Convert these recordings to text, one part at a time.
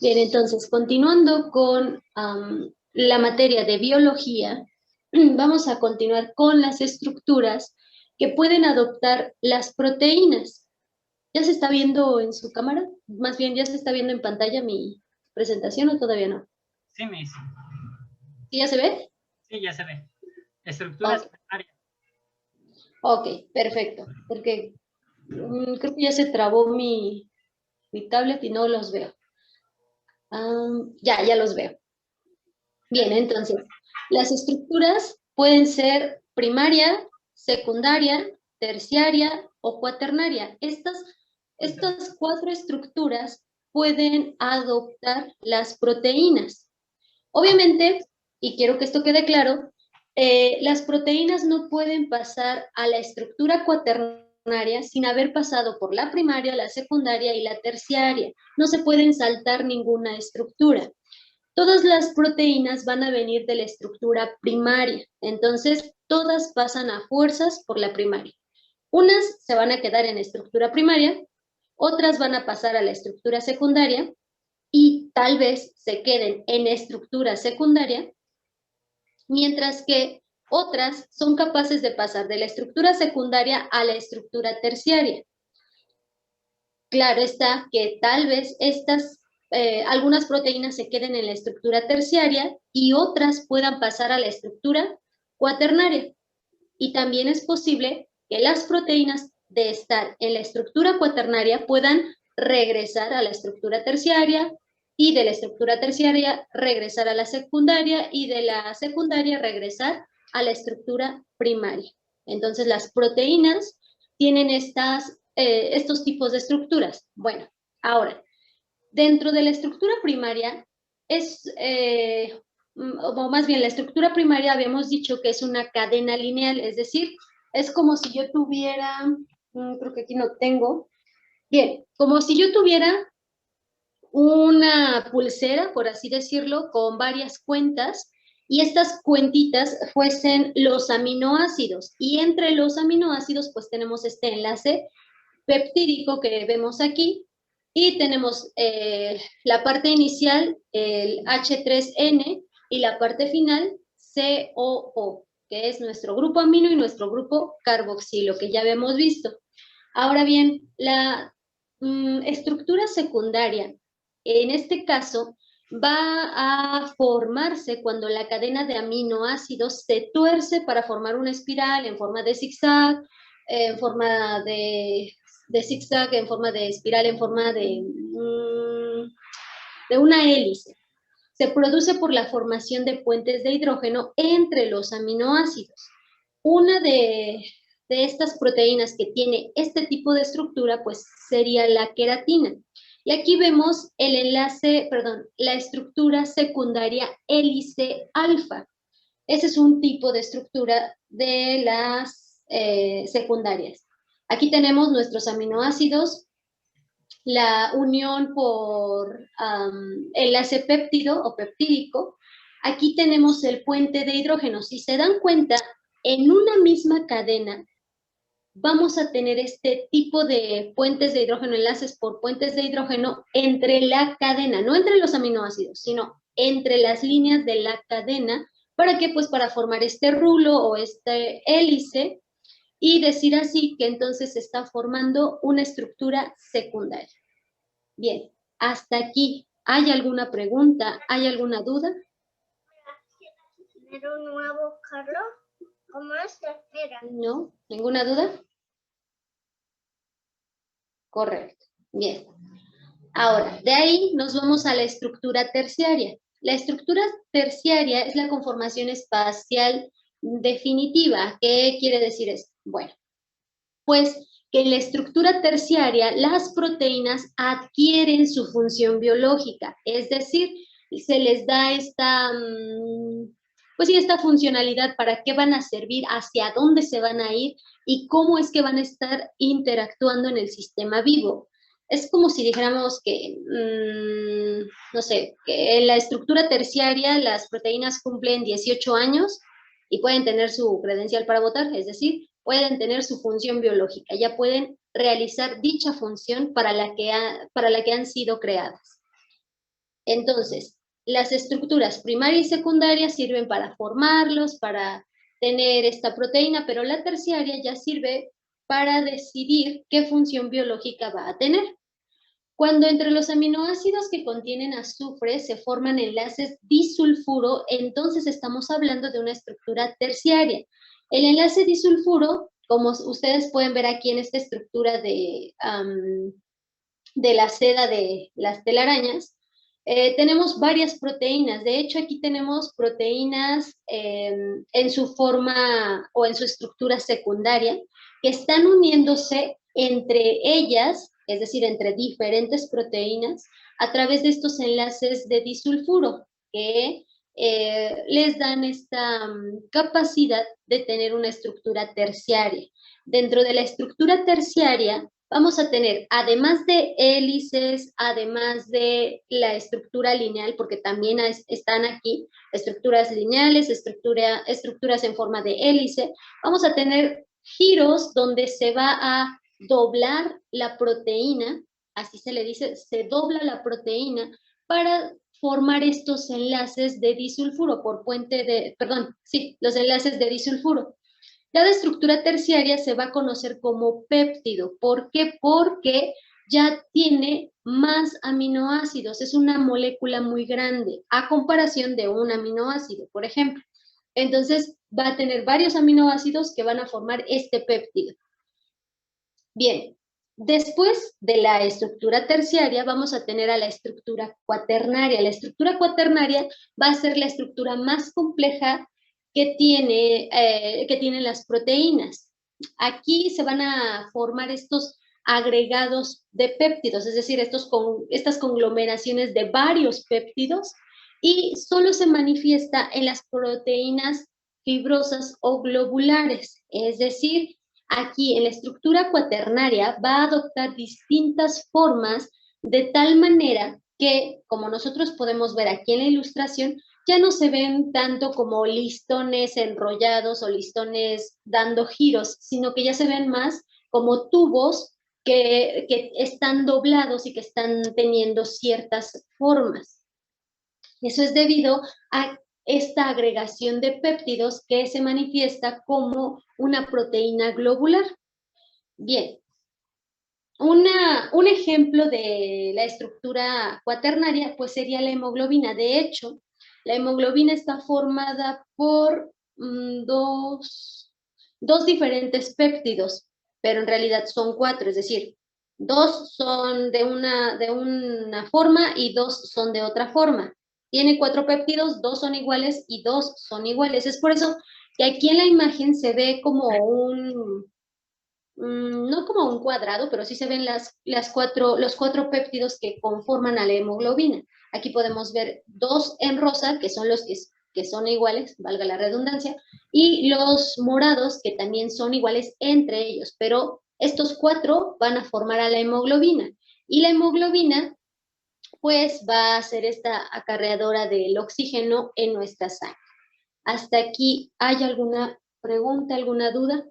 Bien, entonces, continuando con la materia de biología, vamos a continuar con las estructuras que pueden adoptar las proteínas. ¿Ya se está viendo en su cámara? Más bien, ¿ya se está viendo en pantalla mi presentación o todavía no? Sí, Miss. ¿Sí ya se ve? Sí, ya se ve. Estructuras Ok, primarias. ok, perfecto. Porque creo que ya se trabó mi tablet y no los veo. Ya los veo. Bien, entonces, las estructuras pueden ser primaria, secundaria, terciaria o cuaternaria. Estas cuatro estructuras pueden adoptar las proteínas. Obviamente, y quiero que esto quede claro, las proteínas no pueden pasar a la estructura cuaternaria sin haber pasado por la primaria, la secundaria y la terciaria. No se pueden saltar ninguna estructura. Todas las proteínas van a venir de la estructura primaria, entonces todas pasan a fuerzas por la primaria. Unas se van a quedar en estructura primaria, otras van a pasar a la estructura secundaria y tal vez se queden en estructura secundaria, mientras que otras son capaces de pasar de la estructura secundaria a la estructura terciaria. Claro está que tal vez algunas proteínas se queden en la estructura terciaria y otras puedan pasar a la estructura cuaternaria. Y también es posible que las proteínas de estar en la estructura cuaternaria puedan regresar a la estructura terciaria y de la estructura terciaria regresar a la secundaria y de la secundaria regresar a la estructura primaria. Entonces las proteínas tienen estos tipos de estructuras. Bueno, ahora, dentro de la estructura primaria o más bien la estructura primaria habíamos dicho que es una cadena lineal, es decir, es como si yo tuviera, creo que aquí no tengo, bien, como si yo tuviera una pulsera, por así decirlo, con varias cuentas y estas cuentitas fuesen los aminoácidos y entre los aminoácidos pues tenemos este enlace peptídico que vemos aquí y tenemos la parte inicial, el H3N y la parte final, COO, que es nuestro grupo amino y nuestro grupo carboxilo, que ya habíamos visto. Ahora bien, la estructura secundaria, en este caso, va a formarse cuando la cadena de aminoácidos se tuerce para formar una espiral en forma de zigzag, en forma de zigzag, en forma de espiral, en forma de una hélice. Se produce por la formación de puentes de hidrógeno entre los aminoácidos. Una de estas proteínas que tiene este tipo de estructura, pues sería la queratina. Y aquí vemos el enlace, perdón, la estructura secundaria hélice alfa. Ese es un tipo de estructura de las secundarias. Aquí tenemos nuestros aminoácidos, la unión por enlace péptido o peptídico. Aquí tenemos el puente de hidrógeno. Si se dan cuenta, en una misma cadena vamos a tener este tipo de puentes de hidrógeno, enlaces por puentes de hidrógeno entre la cadena, no entre los aminoácidos, sino entre las líneas de la cadena. ¿Para qué? Pues para formar este rulo o este hélice y decir así que entonces se está formando una estructura secundaria. Bien, hasta aquí. ¿Hay alguna pregunta? ¿Hay alguna duda? ¿Pero nuevo, Carlos? ¿Cómo es que era? ¿No? ¿Ninguna duda? Correcto. Bien. Ahora, de ahí nos vamos a la estructura terciaria. La estructura terciaria es la conformación espacial definitiva. ¿Qué quiere decir esto? Bueno, pues que en la estructura terciaria las proteínas adquieren su función biológica, es decir, se les da pues sí, esta funcionalidad, para qué van a servir, hacia dónde se van a ir y cómo es que van a estar interactuando en el sistema vivo. Es como si dijéramos que, no sé, que en la estructura terciaria las proteínas cumplen 18 años y pueden tener su credencial para votar, es decir, pueden tener su función biológica, ya pueden realizar dicha función para la que han sido creadas. Entonces, las estructuras primaria y secundaria sirven para formarlos, para tener esta proteína, pero la terciaria ya sirve para decidir qué función biológica va a tener. Cuando entre los aminoácidos que contienen azufre se forman enlaces disulfuro, entonces estamos hablando de una estructura terciaria. El enlace disulfuro, como ustedes pueden ver aquí en esta estructura de la seda de las telarañas, tenemos varias proteínas. De hecho, aquí tenemos proteínas en su forma o en su estructura secundaria que están uniéndose entre ellas, es decir, entre diferentes proteínas, a través de estos enlaces de disulfuro que les dan esta capacidad de tener una estructura terciaria. Dentro de la estructura terciaria, vamos a tener, además de hélices, además de la estructura lineal, porque también están aquí estructuras lineales, estructuras en forma de hélice, vamos a tener giros donde se va a doblar la proteína, así se le dice, se dobla la proteína para formar estos enlaces de disulfuro los enlaces de disulfuro. Cada estructura terciaria se va a conocer como péptido. ¿Por qué? Porque ya tiene más aminoácidos. Es una molécula muy grande a comparación de un aminoácido, por ejemplo. Entonces, va a tener varios aminoácidos que van a formar este péptido. Bien, después de la estructura terciaria vamos a tener a la estructura cuaternaria. La estructura cuaternaria va a ser la estructura más compleja que tienen las proteínas. Aquí se van a formar estos agregados de péptidos, es decir, estas conglomeraciones de varios péptidos, y solo se manifiesta en las proteínas fibrosas o globulares, es decir, aquí en la estructura cuaternaria va a adoptar distintas formas de tal manera que, como nosotros podemos ver aquí en la ilustración, ya no se ven tanto como listones enrollados o listones dando giros, sino que ya se ven más como tubos que están doblados y que están teniendo ciertas formas. Eso es debido a esta agregación de péptidos que se manifiesta como una proteína globular. Bien, un ejemplo de la estructura cuaternaria pues sería la hemoglobina. De hecho, la hemoglobina está formada por dos diferentes péptidos, pero en realidad son 4, es decir, 2 son de una forma y 2 son de otra forma. Tiene 4 péptidos, 2 son iguales y 2 son iguales. Es por eso que aquí en la imagen se ve como no como un cuadrado, pero sí se ven los 4 péptidos que conforman a la hemoglobina. Aquí podemos ver 2 en rosa, que son los que son iguales, valga la redundancia, y los morados, que también son iguales entre ellos, pero estos 4 van a formar a la hemoglobina. Y la hemoglobina, pues, va a ser esta acarreadora del oxígeno en nuestra sangre. Hasta aquí, ¿hay alguna pregunta, alguna duda?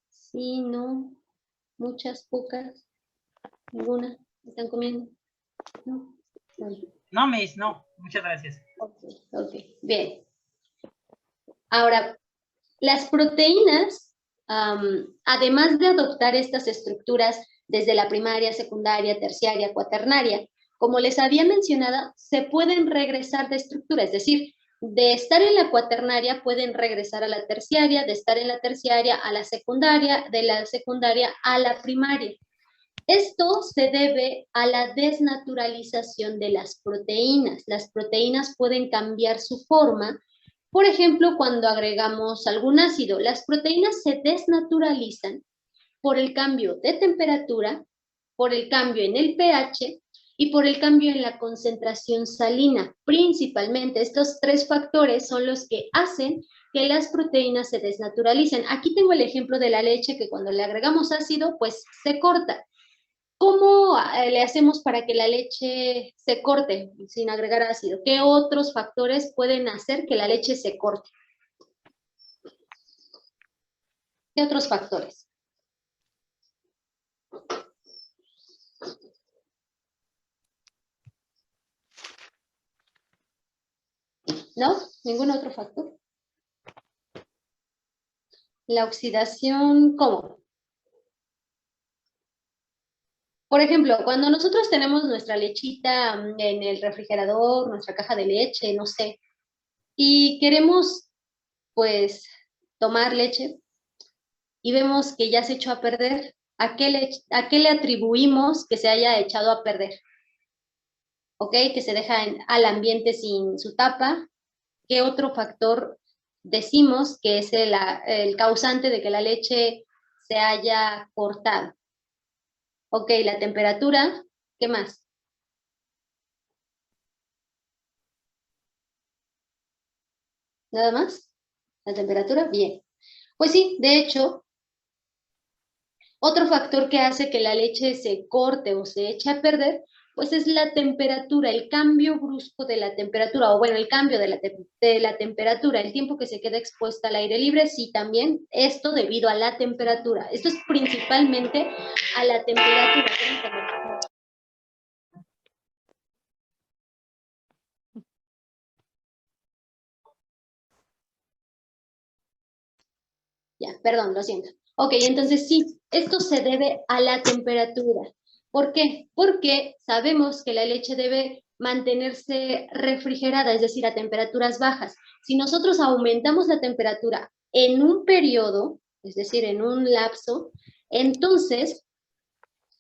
Sí, no, muchas, pocas, ninguna. ¿Están comiendo? No. No, Miss, no. Muchas gracias. Ok, bien. Ahora, las proteínas, además de adoptar estas estructuras desde la primaria, secundaria, terciaria, cuaternaria, como les había mencionado, se pueden regresar de estructura, es decir, de estar en la cuaternaria pueden regresar a la terciaria, de estar en la terciaria a la secundaria, de la secundaria a la primaria. Esto se debe a la desnaturalización de las proteínas. Las proteínas pueden cambiar su forma. Por ejemplo, cuando agregamos algún ácido, las proteínas se desnaturalizan por el cambio de temperatura, por el cambio en el pH y por el cambio en la concentración salina. Principalmente, estos 3 factores son los que hacen que las proteínas se desnaturalicen. Aquí tengo el ejemplo de la leche, que cuando le agregamos ácido, pues se corta. ¿Cómo le hacemos para que la leche se corte sin agregar ácido? ¿Qué otros factores pueden hacer que la leche se corte? ¿Qué otros factores? ¿No? ¿Ningún otro factor? La oxidación, ¿cómo? Por ejemplo, cuando nosotros tenemos nuestra lechita en el refrigerador, nuestra caja de leche, no sé, y queremos, pues, tomar leche y vemos que ya se echó a perder, ¿a qué le atribuimos que se haya echado a perder? ¿Ok? Que se deja al ambiente sin su tapa. ¿Qué otro factor decimos que es el causante de que la leche se haya cortado? Ok, la temperatura. ¿Qué más? ¿Nada más? ¿La temperatura? Bien. Pues sí, de hecho, otro factor que hace que la leche se corte o se eche a perder, pues es la temperatura, el cambio brusco de la temperatura, o bueno, el cambio de la temperatura, el tiempo que se queda expuesta al aire libre, sí, también esto debido a la temperatura. Esto es principalmente a la temperatura. Ya, perdón, lo siento. Ok, entonces sí, esto se debe a la temperatura. ¿Por qué? Porque sabemos que la leche debe mantenerse refrigerada, es decir, a temperaturas bajas. Si nosotros aumentamos la temperatura en un periodo, es decir, en un lapso, entonces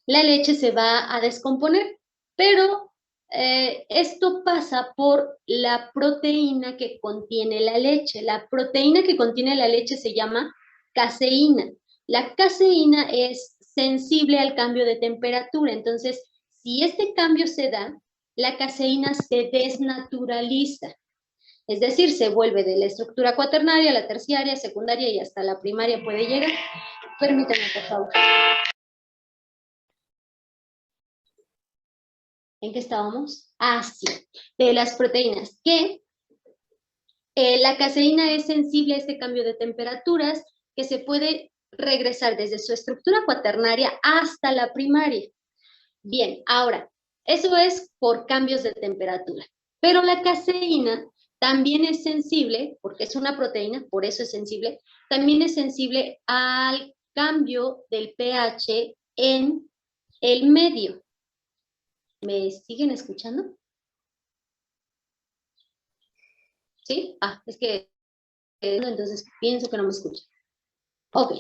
la leche se va a descomponer, pero esto pasa por la proteína que contiene la leche. La proteína que contiene la leche se llama caseína. La caseína es sensible al cambio de temperatura, entonces, si este cambio se da, la caseína se desnaturaliza, es decir, se vuelve de la estructura cuaternaria a la terciaria, secundaria y hasta la primaria puede llegar. Permítanme, por favor. ¿En qué estábamos? Ah, sí, de las proteínas, que la caseína es sensible a este cambio de temperaturas que se puede regresar desde su estructura cuaternaria hasta la primaria. Bien, ahora, eso es por cambios de temperatura, pero la caseína también es sensible, porque es una proteína, por eso es sensible, también es sensible al cambio del pH en el medio. ¿Me siguen escuchando? ¿Sí? Ah, es que entonces pienso que no me escucha. Ok.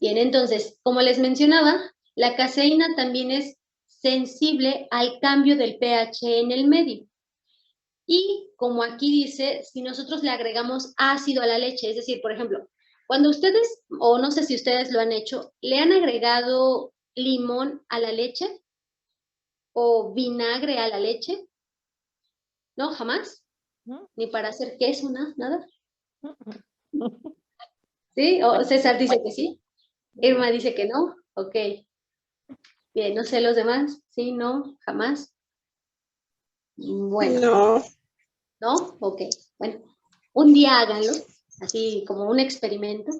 Bien, entonces, como les mencionaba, la caseína también es sensible al cambio del pH en el medio. Y como aquí dice, si nosotros le agregamos ácido a la leche, es decir, por ejemplo, cuando ustedes, o no sé si ustedes lo han hecho, le han agregado limón a la leche o vinagre a la leche, ¿no? Jamás. Ni para hacer queso, nada. ¿Sí? O César dice que sí. Irma dice que no. Ok. Bien, no sé los demás. Sí, no, jamás. Bueno. No. ¿No? Ok. Bueno, un día háganlo, así como un experimento,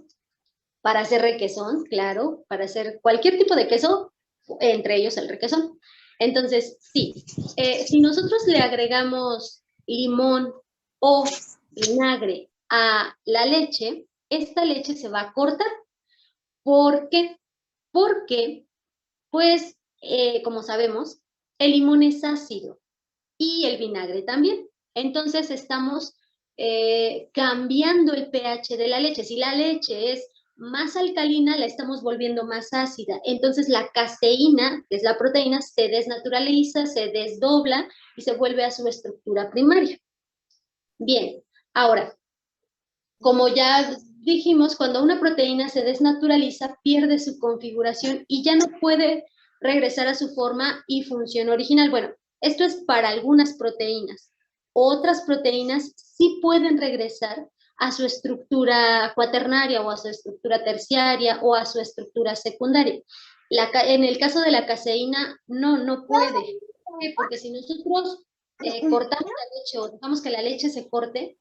para hacer requesón, claro, para hacer cualquier tipo de queso, entre ellos el requesón. Entonces, sí, si nosotros le agregamos limón o vinagre a la leche, esta leche se va a cortar. ¿Por qué? Porque, pues, como sabemos, el limón es ácido y el vinagre también. Entonces estamos cambiando el pH de la leche. Si la leche es más alcalina, la estamos volviendo más ácida. Entonces la caseína, que es la proteína, se desnaturaliza, se desdobla y se vuelve a su estructura primaria. Bien, ahora, como ya dijimos, cuando una proteína se desnaturaliza, pierde su configuración y ya no puede regresar a su forma y función original. Bueno, esto es para algunas proteínas. Otras proteínas sí pueden regresar a su estructura cuaternaria o a su estructura terciaria o a su estructura secundaria. En el caso de la caseína, no puede. Porque si nosotros cortamos la leche o dejamos que la leche se corte,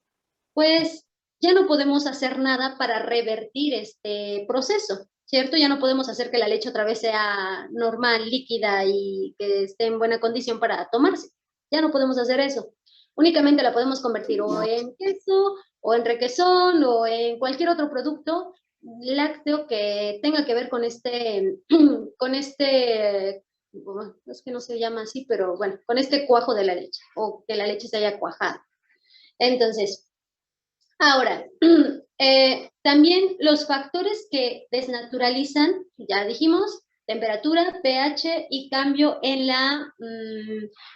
pues ya no podemos hacer nada para revertir este proceso, ¿cierto? Ya no podemos hacer que la leche otra vez sea normal, líquida y que esté en buena condición para tomarse. Ya no podemos hacer eso. únicamente la podemos convertir o en queso, o en requesón, o en cualquier otro producto lácteo que tenga que ver con con este, es que no se llama así, pero bueno, con este cuajo de la leche, o que la leche se haya cuajado. Entonces, ahora, también los factores que desnaturalizan, ya dijimos, temperatura, pH y cambio en la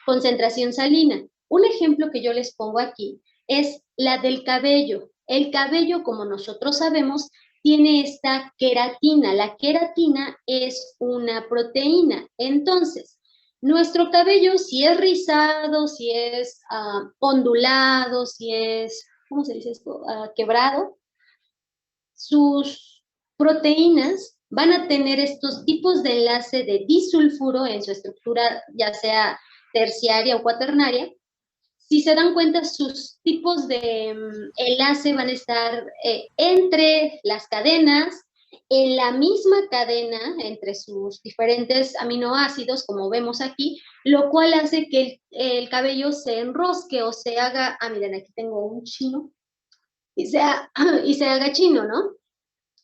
concentración salina. Un ejemplo que yo les pongo aquí es la del cabello. El cabello, como nosotros sabemos, tiene esta queratina. La queratina es una proteína. Entonces, nuestro cabello, si es rizado, si es ondulado, si es, ¿cómo se dice esto? Quebrado, sus proteínas van a tener estos tipos de enlace de disulfuro en su estructura, ya sea terciaria o cuaternaria. Si se dan cuenta, sus tipos de enlace van a estar entre las cadenas, en la misma cadena, entre sus diferentes aminoácidos, como vemos aquí, lo cual hace que el cabello se enrosque o se haga, miren, aquí tengo un chino, y se haga chino, ¿no?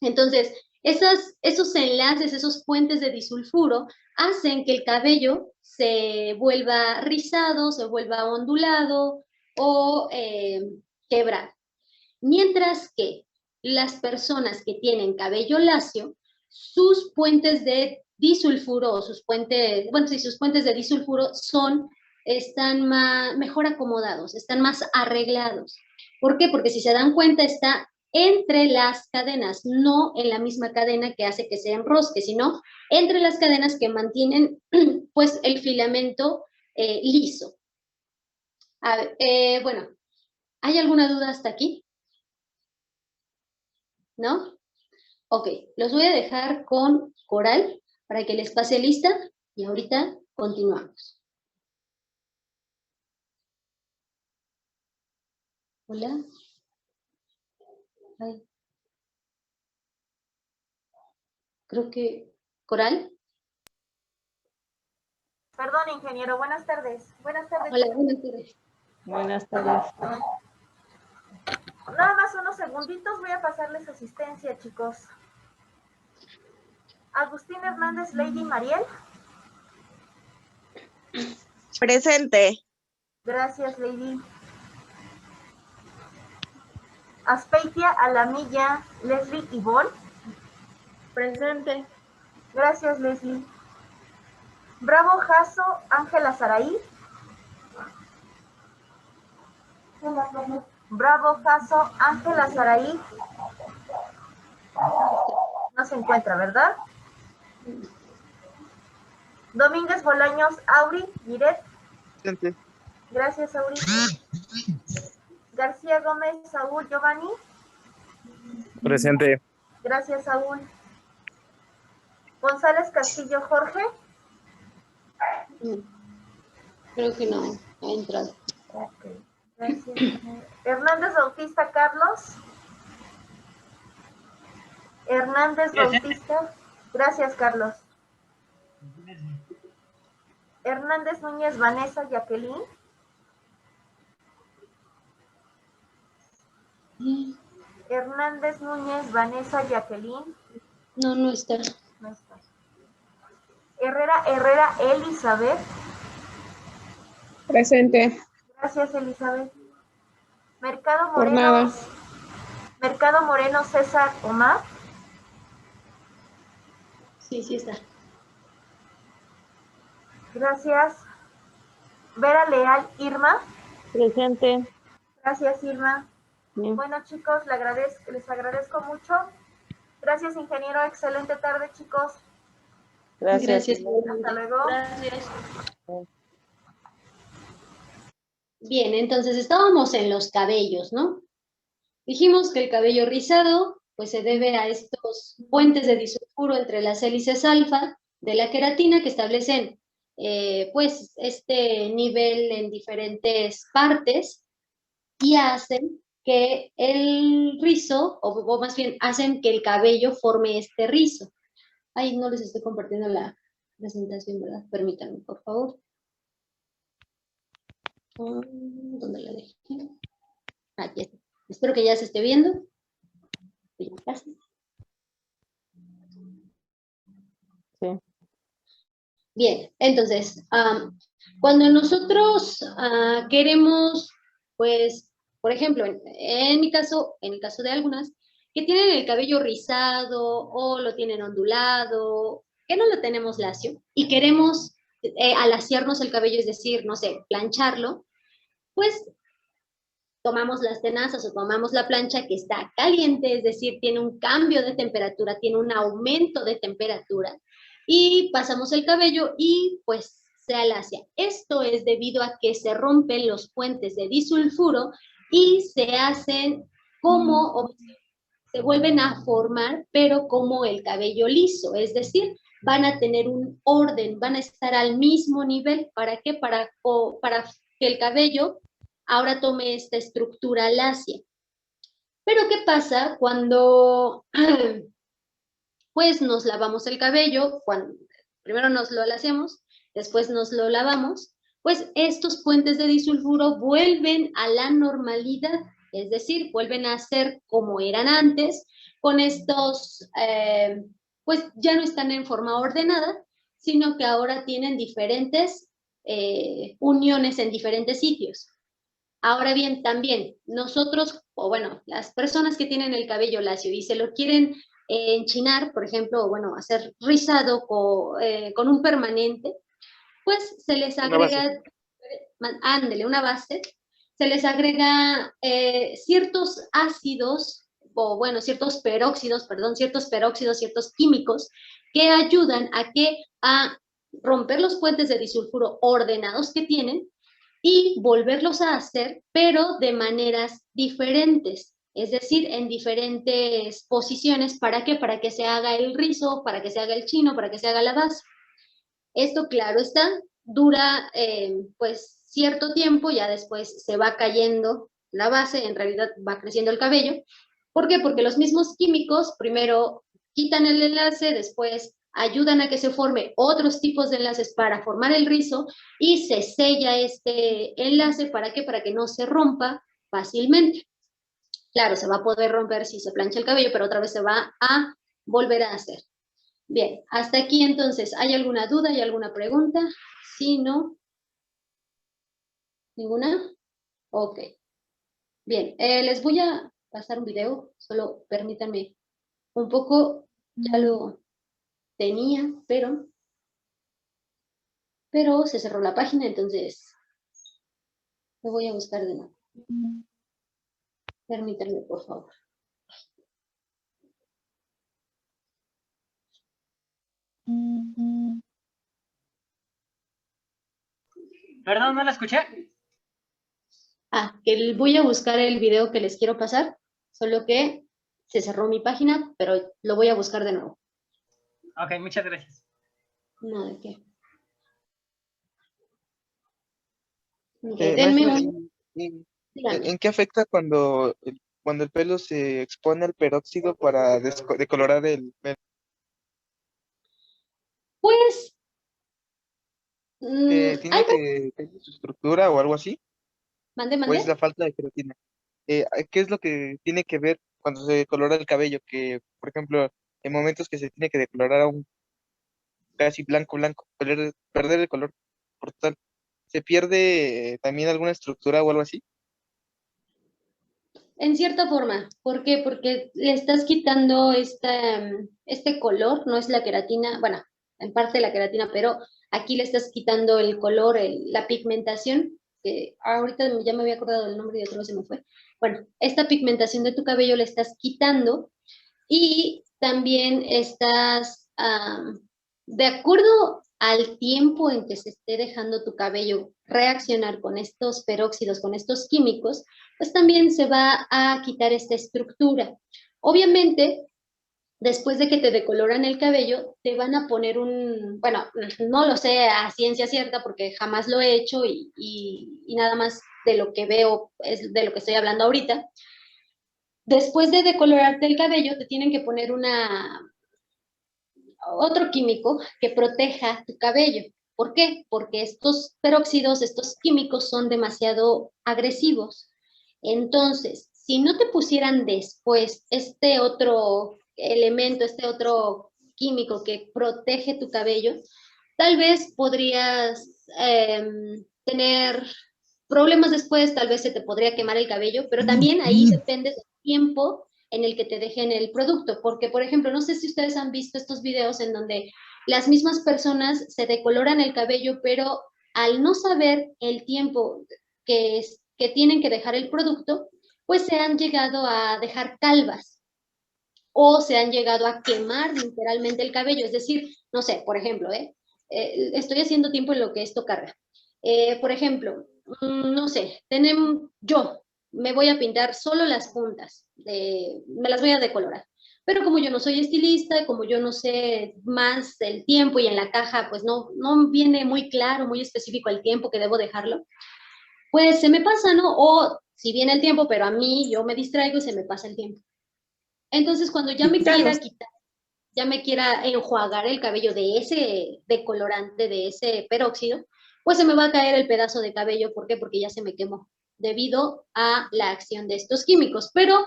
Entonces, esos enlaces, esos puentes de disulfuro, hacen que el cabello se vuelva rizado, se vuelva ondulado o quebrado. Mientras que las personas que tienen cabello lacio, sus puentes de disulfuro, o sus puentes, bueno, sí, sus puentes de disulfuro están mejor acomodados, están más arreglados. ¿Por qué? Porque si se dan cuenta, está entre las cadenas, no en la misma cadena que hace que se enrosque, sino entre las cadenas que mantienen pues el filamento liso. A ver, bueno, ¿hay alguna duda hasta aquí? ¿No? Ok, los voy a dejar con Coral para que les pase lista y ahorita continuamos. Hola. Ay. Creo que Coral. Perdón, ingeniero, buenas tardes. Buenas tardes. Hola, buenas tardes. Buenas tardes. Nada más unos segunditos, voy a pasarles asistencia, chicos. Agustín Hernández, Lady Mariel. Presente. Gracias, Lady. Aspeitia Alamilla, Leslie Ivonne. Presente. Gracias, Leslie. Bravo Jasso, Ángela Saraí. Bravo Jasso, Ángela Saraí. No se encuentra, ¿verdad? Domínguez Bolaños, Auri, Miret. Presente. Gracias, Auri. García Gómez, Saúl, Giovanni. Presente. Gracias, Saúl. González Castillo, Jorge. Creo que no ha entrado. Ok, gracias. Hernández Bautista, Carlos. Hernández Bautista. Gracias, Carlos. Hernández Núñez, Vanessa, Jacqueline. Hernández Núñez, Vanessa, Jacqueline. No, no está. No está. Herrera, Elizabeth. Presente. Gracias, Elizabeth. Mercado Por Moreno. nada. Mercado Moreno, César Omar. Sí, sí está. Gracias. Vera Leal, Irma. Presente. Gracias, Irma. Bien. Bueno, chicos, les agradezco mucho. Gracias, ingeniero. Excelente tarde, chicos. Gracias. Hasta luego. Gracias. Bien, entonces estábamos en los cabellos, ¿no? Dijimos que el cabello rizado, pues se debe a estos puentes de disulfuro entre las hélices alfa de la queratina que establecen, pues, este nivel en diferentes partes y hacen que el rizo, o más bien hacen que el cabello forme este rizo. Ay, no les estoy compartiendo la presentación, ¿verdad? Permítanme, por favor. ¿Dónde la dejé? Aquí está. Espero que ya se esté viendo. Sí. Bien, entonces, cuando nosotros queremos, pues, por ejemplo, en mi caso, en el caso de algunas, que tienen el cabello rizado o lo tienen ondulado, que no lo tenemos lacio, y queremos alaciarnos el cabello, es decir, no sé, plancharlo, pues tomamos las tenazas o tomamos la plancha que está caliente, es decir, tiene un cambio de temperatura, tiene un aumento de temperatura, y pasamos el cabello y pues se alacia. Esto es debido a que se rompen los puentes de disulfuro y se hacen como, o se vuelven a formar, pero como el cabello liso, es decir, van a tener un orden, van a estar al mismo nivel. ¿Para qué? Para que el cabello ahora tome esta estructura lacia. Pero ¿qué pasa cuando pues nos lavamos el cabello? Primero nos lo alaciamos, después nos lo lavamos, pues estos puentes de disulfuro vuelven a la normalidad, es decir, vuelven a ser como eran antes, con estos, pues ya no están en forma ordenada, sino que ahora tienen diferentes uniones en diferentes sitios. Ahora bien, también nosotros, o bueno, las personas que tienen el cabello lacio y se lo quieren enchinar, por ejemplo, o bueno, hacer rizado con un permanente, pues se les agrega, ándele, una base, se les agrega ciertos ácidos, o bueno, ciertos peróxidos, ciertos químicos que ayudan a romper los puentes de disulfuro ordenados que tienen y volverlos a hacer, pero de maneras diferentes, es decir, en diferentes posiciones. ¿Para qué? Para que se haga el rizo, para que se haga el chino, para que se haga la base. Esto, claro está, dura pues cierto tiempo, ya después se va cayendo la base, en realidad va creciendo el cabello. ¿Por qué? Porque los mismos químicos primero quitan el enlace, después ayudan a que se forme otros tipos de enlaces para formar el rizo y se sella este enlace. ¿Para qué? Para que no se rompa fácilmente. Claro, se va a poder romper si se plancha el cabello, pero otra vez se va a volver a hacer. Bien, hasta aquí entonces, ¿hay alguna duda, hay alguna pregunta? Si no, ¿ninguna? Ok. Bien, les voy a pasar un video, solo permítanme un poco, ya lo tenía, pero se cerró la página, entonces lo voy a buscar de nuevo. Permítanme, por favor. Perdón, no la escuché. Que voy a buscar el video que les quiero pasar, solo que se cerró mi página, pero lo voy a buscar de nuevo. Ok, muchas gracias. No, ¿de qué? Okay, denme un... ¿En qué afecta cuando el pelo se expone al peróxido para decolorar el pelo? Pues... ¿Tiene que cambiar su estructura o algo así? Mande. ¿O es la falta de queratina? ¿Qué es lo que tiene que ver cuando se decolora el cabello? Que, por ejemplo, en momentos que se tiene que decolorar a un casi blanco, perder el color por total, ¿se pierde también alguna estructura o algo así? En cierta forma. ¿Por qué? Porque le estás quitando este color, no es la queratina, bueno, en parte la queratina, pero aquí le estás quitando el color, la pigmentación, que ahorita ya me había acordado del nombre y otra vez se me fue. Bueno, esta pigmentación de tu cabello le estás quitando y también estás, de acuerdo al tiempo en que se esté dejando tu cabello reaccionar con estos peróxidos, con estos químicos, pues también se va a quitar esta estructura. Obviamente, después de que te decoloran el cabello, te van a poner bueno, no lo sé a ciencia cierta porque jamás lo he hecho y nada más de lo que veo es de lo que estoy hablando ahorita. Después de decolorarte el cabello, te tienen que poner otro químico que proteja tu cabello. ¿Por qué? Porque estos peróxidos, estos químicos son demasiado agresivos. Entonces, si no te pusieran después este otro elemento, este otro químico que protege tu cabello, tal vez podrías tener problemas después, tal vez se te podría quemar el cabello, pero también ahí depende del tiempo en el que te dejen el producto, porque por ejemplo, no sé si ustedes han visto estos videos en donde las mismas personas se decoloran el cabello, pero al no saber el tiempo que tienen que dejar el producto, pues se han llegado a dejar calvas o se han llegado a quemar literalmente el cabello. Es decir, no sé, por ejemplo, estoy haciendo tiempo en lo que esto carga. Por ejemplo, no sé, yo me voy a pintar solo las puntas, me las voy a decolorar. Pero como yo no soy estilista, como yo no sé más del tiempo y en la caja pues no viene muy claro, muy específico el tiempo que debo dejarlo, pues se me pasa, ¿no? O si viene el tiempo, pero a mí yo me distraigo y se me pasa el tiempo. Entonces cuando ya me quiera quitar, ya me quiera enjuagar el cabello de ese decolorante, de ese peróxido, pues se me va a caer el pedazo de cabello. ¿Por qué? Porque ya se me quemó debido a la acción de estos químicos. Pero,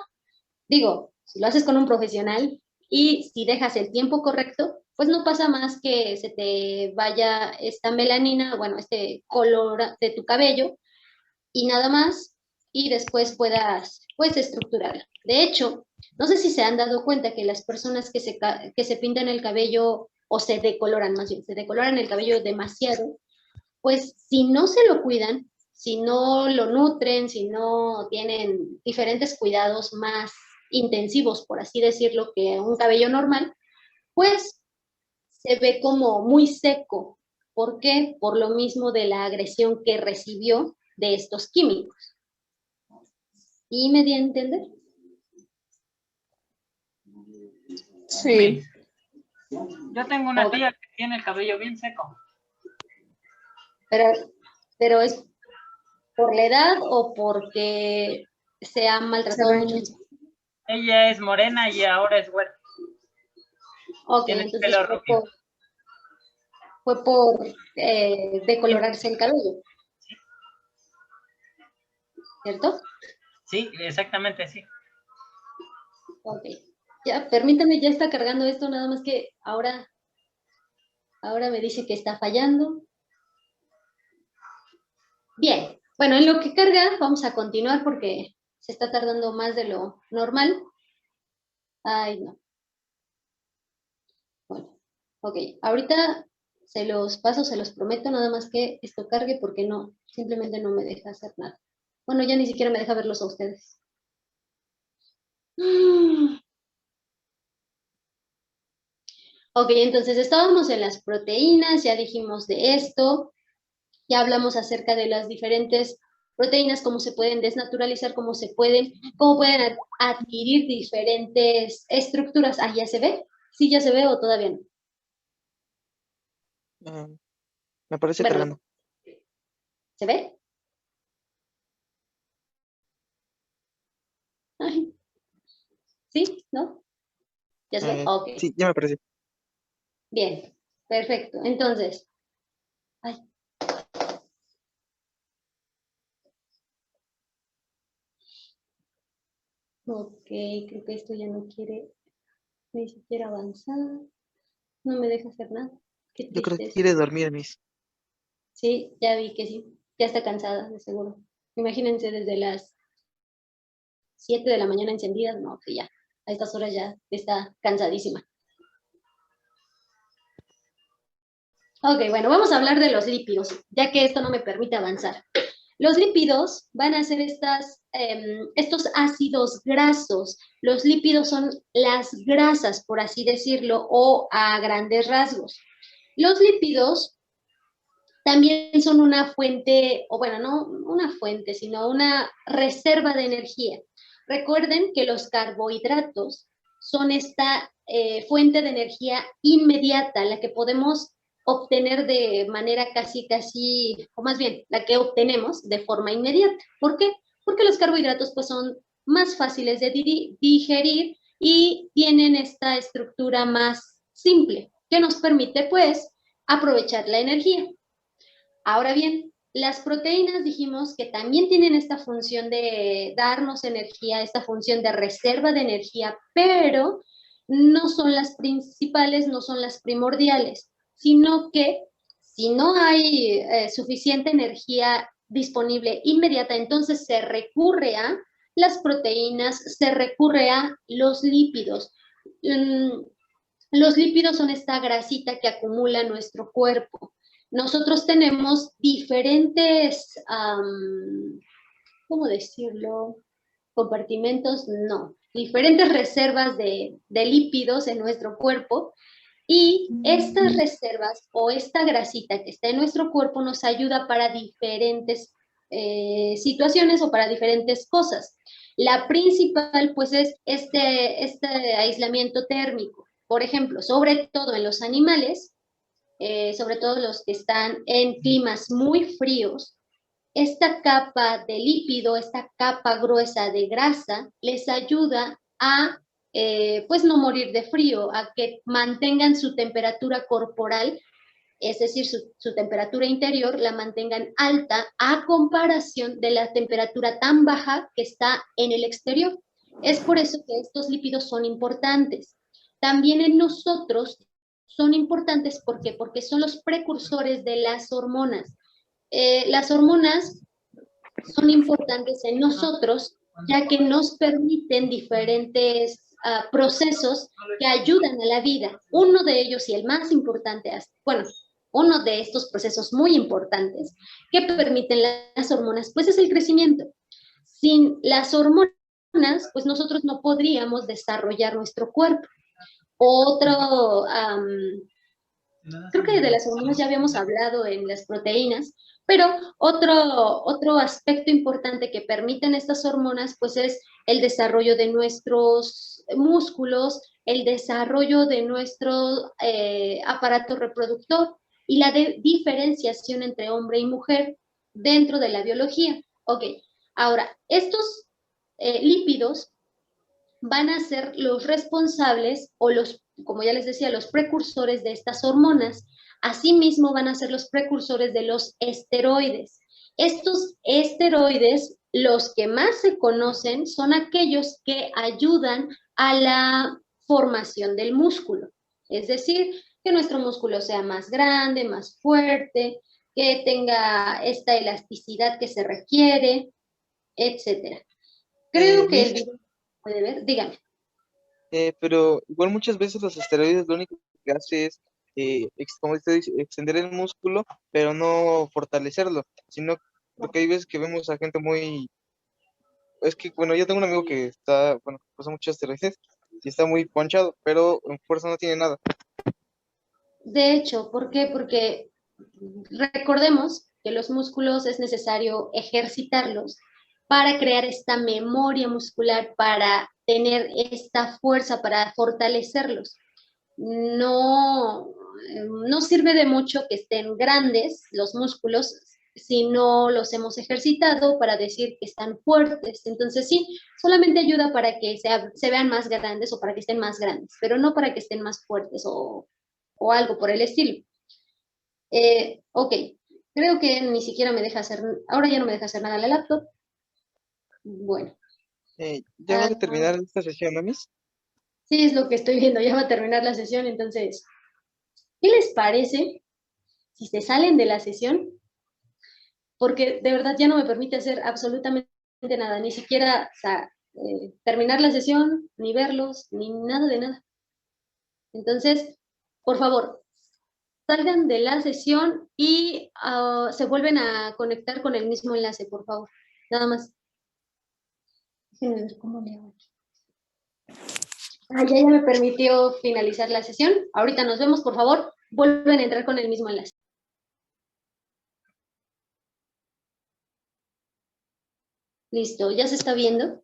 digo, si lo haces con un profesional y si dejas el tiempo correcto, pues no pasa más que se te vaya esta melanina, bueno, este color de tu cabello y nada más, y después puedas, pues, estructurarlo. De hecho, no sé si se han dado cuenta que las personas que se pintan el cabello o se decoloran, más bien, se decoloran el cabello demasiado, pues si no se lo cuidan, si no lo nutren, si no tienen diferentes cuidados más intensivos, por así decirlo, que un cabello normal, pues se ve como muy seco. ¿Por qué? Por lo mismo de la agresión que recibió de estos químicos. ¿Y me di a entender? Sí. Yo tengo una tía que tiene el cabello bien seco. Pero es por la edad o porque se ha maltratado mucho. Ella es morena y ahora es güera. Ok, Tiene entonces pelo rubio. fue por decolorarse el cabello. ¿Cierto? Sí, exactamente, sí. Ok. Ya, permítame, ya está cargando esto, nada más que ahora me dice que está fallando. Bien, bueno, en lo que carga vamos a continuar porque se está tardando más de lo normal. Ay, no. Bueno, ok, ahorita se los paso, se los prometo, nada más que esto cargue porque no, simplemente no me deja hacer nada. Bueno, ya ni siquiera me deja verlos a ustedes. Ok, entonces estábamos en las proteínas, ya dijimos de esto, ya hablamos acerca de las diferentes proteínas, cómo se pueden desnaturalizar, cómo pueden adquirir diferentes estructuras. Ah, ¿ya se ve? Sí, ya se ve o todavía no. Me parece Bueno, cargando. ¿se ve? Ay. ¿Sí? ¿No? ¿Ya se ve? Ok. Sí, ya me apareció. Bien, perfecto. Entonces, ay. Ok, creo que esto ya no quiere ni siquiera avanzar. No me deja hacer nada. Qué Yo creo que tristeza. quiere dormir, Miss. Sí, ya vi que sí. Ya está cansada, de seguro. Imagínense desde las 7 de la mañana encendidas. No, que ya. A estas horas ya está cansadísima. Ok, bueno, vamos a hablar de los lípidos, ya que esto no me permite avanzar. Los lípidos van a ser estos ácidos grasos. Los lípidos son las grasas, por así decirlo, o a grandes rasgos. Los lípidos también son una fuente, o bueno, no una fuente, sino una reserva de energía. Recuerden que los carbohidratos son esta fuente de energía inmediata, la que podemos obtener de manera casi, o más bien, la que obtenemos de forma inmediata. ¿Por qué? Porque los carbohidratos pues son más fáciles de digerir y tienen esta estructura más simple, que nos permite pues aprovechar la energía. Ahora bien, las proteínas dijimos que también tienen esta función de darnos energía, esta función de reserva de energía, pero no son las principales, no son las primordiales, sino que si no hay suficiente energía disponible inmediata, entonces se recurre a las proteínas, se recurre a los lípidos. Los lípidos son esta grasita que acumula nuestro cuerpo. Nosotros tenemos diferentes, ¿cómo decirlo? Compartimentos, no, diferentes reservas de lípidos en nuestro cuerpo, y estas reservas o esta grasita que está en nuestro cuerpo nos ayuda para diferentes situaciones o para diferentes cosas. La principal, pues, es este aislamiento térmico. Por ejemplo, sobre todo en los animales, sobre todo los que están en climas muy fríos, esta capa de lípido, esta capa gruesa de grasa, les ayuda a pues no morir de frío, a que mantengan su temperatura corporal, es decir, su temperatura interior, la mantengan alta a comparación de la temperatura tan baja que está en el exterior. Es por eso que estos lípidos son importantes. También en nosotros son importantes, ¿por qué? Porque son los precursores de las hormonas. Las hormonas son importantes en nosotros, ya que nos permiten diferentes procesos que ayudan a la vida. Uno de ellos, y el más importante, bueno, uno de estos procesos muy importantes que permiten las hormonas, pues es el crecimiento. Sin las hormonas, pues nosotros no podríamos desarrollar nuestro cuerpo. Otro, creo que de las hormonas ya habíamos hablado en las proteínas, pero otro aspecto importante que permiten estas hormonas, pues es el desarrollo de nuestros músculos, el desarrollo de nuestro aparato reproductor y la diferenciación entre hombre y mujer dentro de la biología. Ok, ahora, estos lípidos van a ser los responsables o los, como ya les decía, los precursores de estas hormonas. Asimismo van a ser los precursores de los esteroides. Estos esteroides, los que más se conocen, son aquellos que ayudan a la formación del músculo. Es decir, que nuestro músculo sea más grande, más fuerte, que tenga esta elasticidad que se requiere, etc. Creo que el video puede ver, dígame. Pero igual muchas veces los esteroides lo único que hace es, como usted dice, extender el músculo, pero no fortalecerlo, sino porque hay veces que vemos a gente muy... Es que, bueno, yo tengo un amigo que está, bueno, usa muchos esteroides y está muy ponchado, pero en fuerza no tiene nada. De hecho, ¿por qué? Porque recordemos que los músculos es necesario ejercitarlos para crear esta memoria muscular, para tener esta fuerza, para fortalecerlos. No sirve de mucho que estén grandes los músculos si no los hemos ejercitado para decir que están fuertes. Entonces sí, solamente ayuda para que se vean más grandes o para que estén más grandes, pero no para que estén más fuertes o algo por el estilo. Ok, creo que ni siquiera me deja hacer, ahora ya no me deja hacer nada en la laptop. Bueno. ¿Ya va a terminar esta sesión, ¿no, Miss? Sí, es lo que estoy viendo, ya va a terminar la sesión, entonces, ¿qué les parece si se salen de la sesión? Porque de verdad ya no me permite hacer absolutamente nada, ni siquiera, o sea, terminar la sesión, ni verlos, ni nada de nada. Entonces, por favor, salgan de la sesión y se vuelven a conectar con el mismo enlace, por favor. Nada más. Déjenme ver cómo le hago aquí. Ya me permitió finalizar la sesión. Ahorita nos vemos, por favor. Vuelven a entrar con el mismo enlace. Listo, ¿ya se está viendo?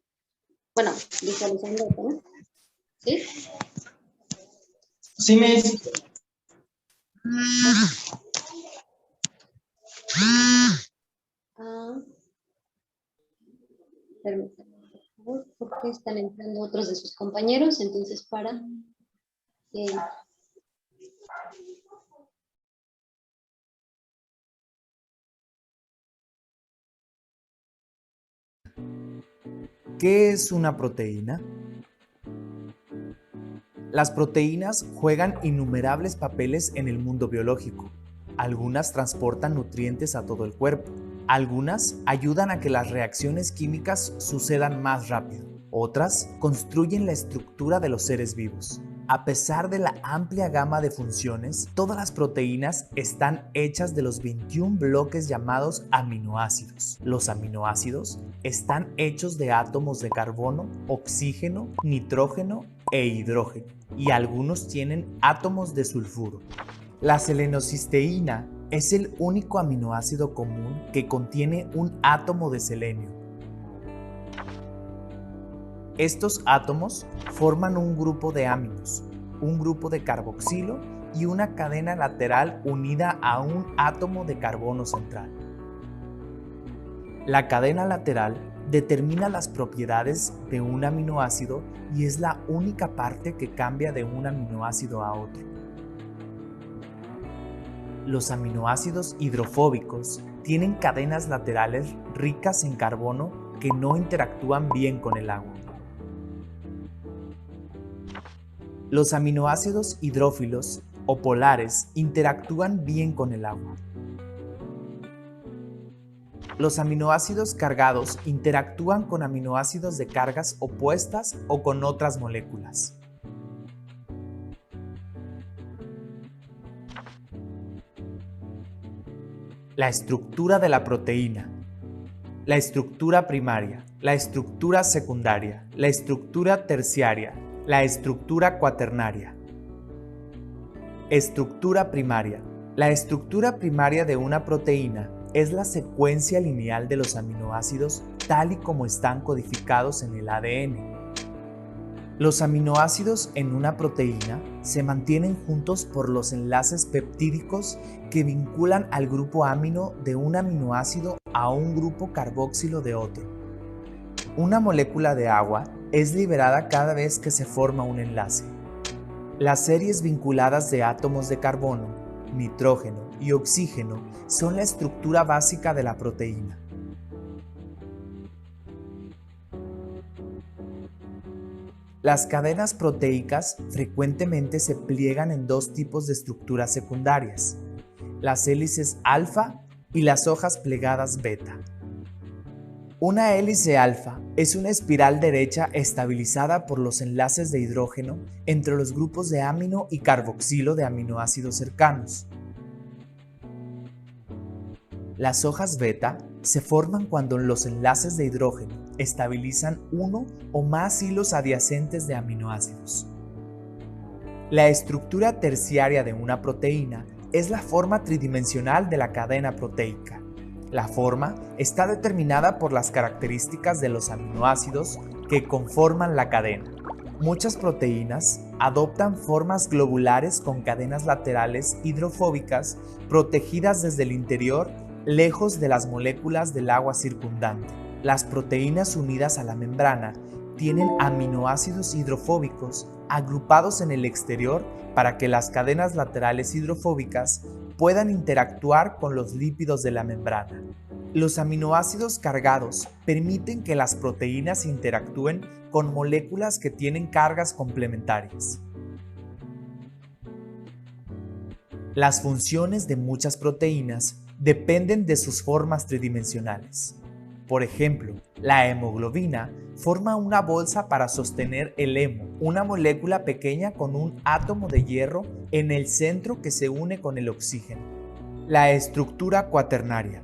Bueno, visualizando, ¿no? ¿Sí? Sí, Miss. Permítanme, por favor, porque están entrando otros de sus compañeros, entonces para... ¿Qué es una proteína? Las proteínas juegan innumerables papeles en el mundo biológico. Algunas transportan nutrientes a todo el cuerpo. Algunas ayudan a que las reacciones químicas sucedan más rápido. Otras construyen la estructura de los seres vivos. A pesar de la amplia gama de funciones, todas las proteínas están hechas de los 21 bloques llamados aminoácidos. Los aminoácidos están hechos de átomos de carbono, oxígeno, nitrógeno e hidrógeno, y algunos tienen átomos de sulfuro. La selenocisteína es el único aminoácido común que contiene un átomo de selenio. Estos átomos forman un grupo de aminos, un grupo de carboxilo y una cadena lateral unida a un átomo de carbono central. La cadena lateral determina las propiedades de un aminoácido y es la única parte que cambia de un aminoácido a otro. Los aminoácidos hidrofóbicos tienen cadenas laterales ricas en carbono que no interactúan bien con el agua. Los aminoácidos hidrófilos o polares interactúan bien con el agua. Los aminoácidos cargados interactúan con aminoácidos de cargas opuestas o con otras moléculas. La estructura de la proteína. La estructura primaria, la estructura secundaria, la estructura terciaria, la estructura cuaternaria. Estructura primaria. La estructura primaria de una proteína es la secuencia lineal de los aminoácidos tal y como están codificados en el ADN. Los aminoácidos en una proteína se mantienen juntos por los enlaces peptídicos que vinculan al grupo amino de un aminoácido a un grupo carboxilo de otro. Una molécula de agua es liberada cada vez que se forma un enlace. Las series vinculadas de átomos de carbono, nitrógeno y oxígeno son la estructura básica de la proteína. Las cadenas proteicas frecuentemente se pliegan en dos tipos de estructuras secundarias, las hélices alfa y las hojas plegadas beta. Una hélice alfa es una espiral derecha estabilizada por los enlaces de hidrógeno entre los grupos de amino y carboxilo de aminoácidos cercanos. Las hojas beta se forman cuando los enlaces de hidrógeno estabilizan uno o más hilos adyacentes de aminoácidos. La estructura terciaria de una proteína es la forma tridimensional de la cadena proteica. La forma está determinada por las características de los aminoácidos que conforman la cadena. Muchas proteínas adoptan formas globulares con cadenas laterales hidrofóbicas protegidas desde el interior, lejos de las moléculas del agua circundante. Las proteínas unidas a la membrana tienen aminoácidos hidrofóbicos agrupados en el exterior para que las cadenas laterales hidrofóbicas puedan interactuar con los lípidos de la membrana. Los aminoácidos cargados permiten que las proteínas interactúen con moléculas que tienen cargas complementarias. Las funciones de muchas proteínas dependen de sus formas tridimensionales. Por ejemplo, la hemoglobina forma una bolsa para sostener el hemo, una molécula pequeña con un átomo de hierro en el centro que se une con el oxígeno. La estructura cuaternaria.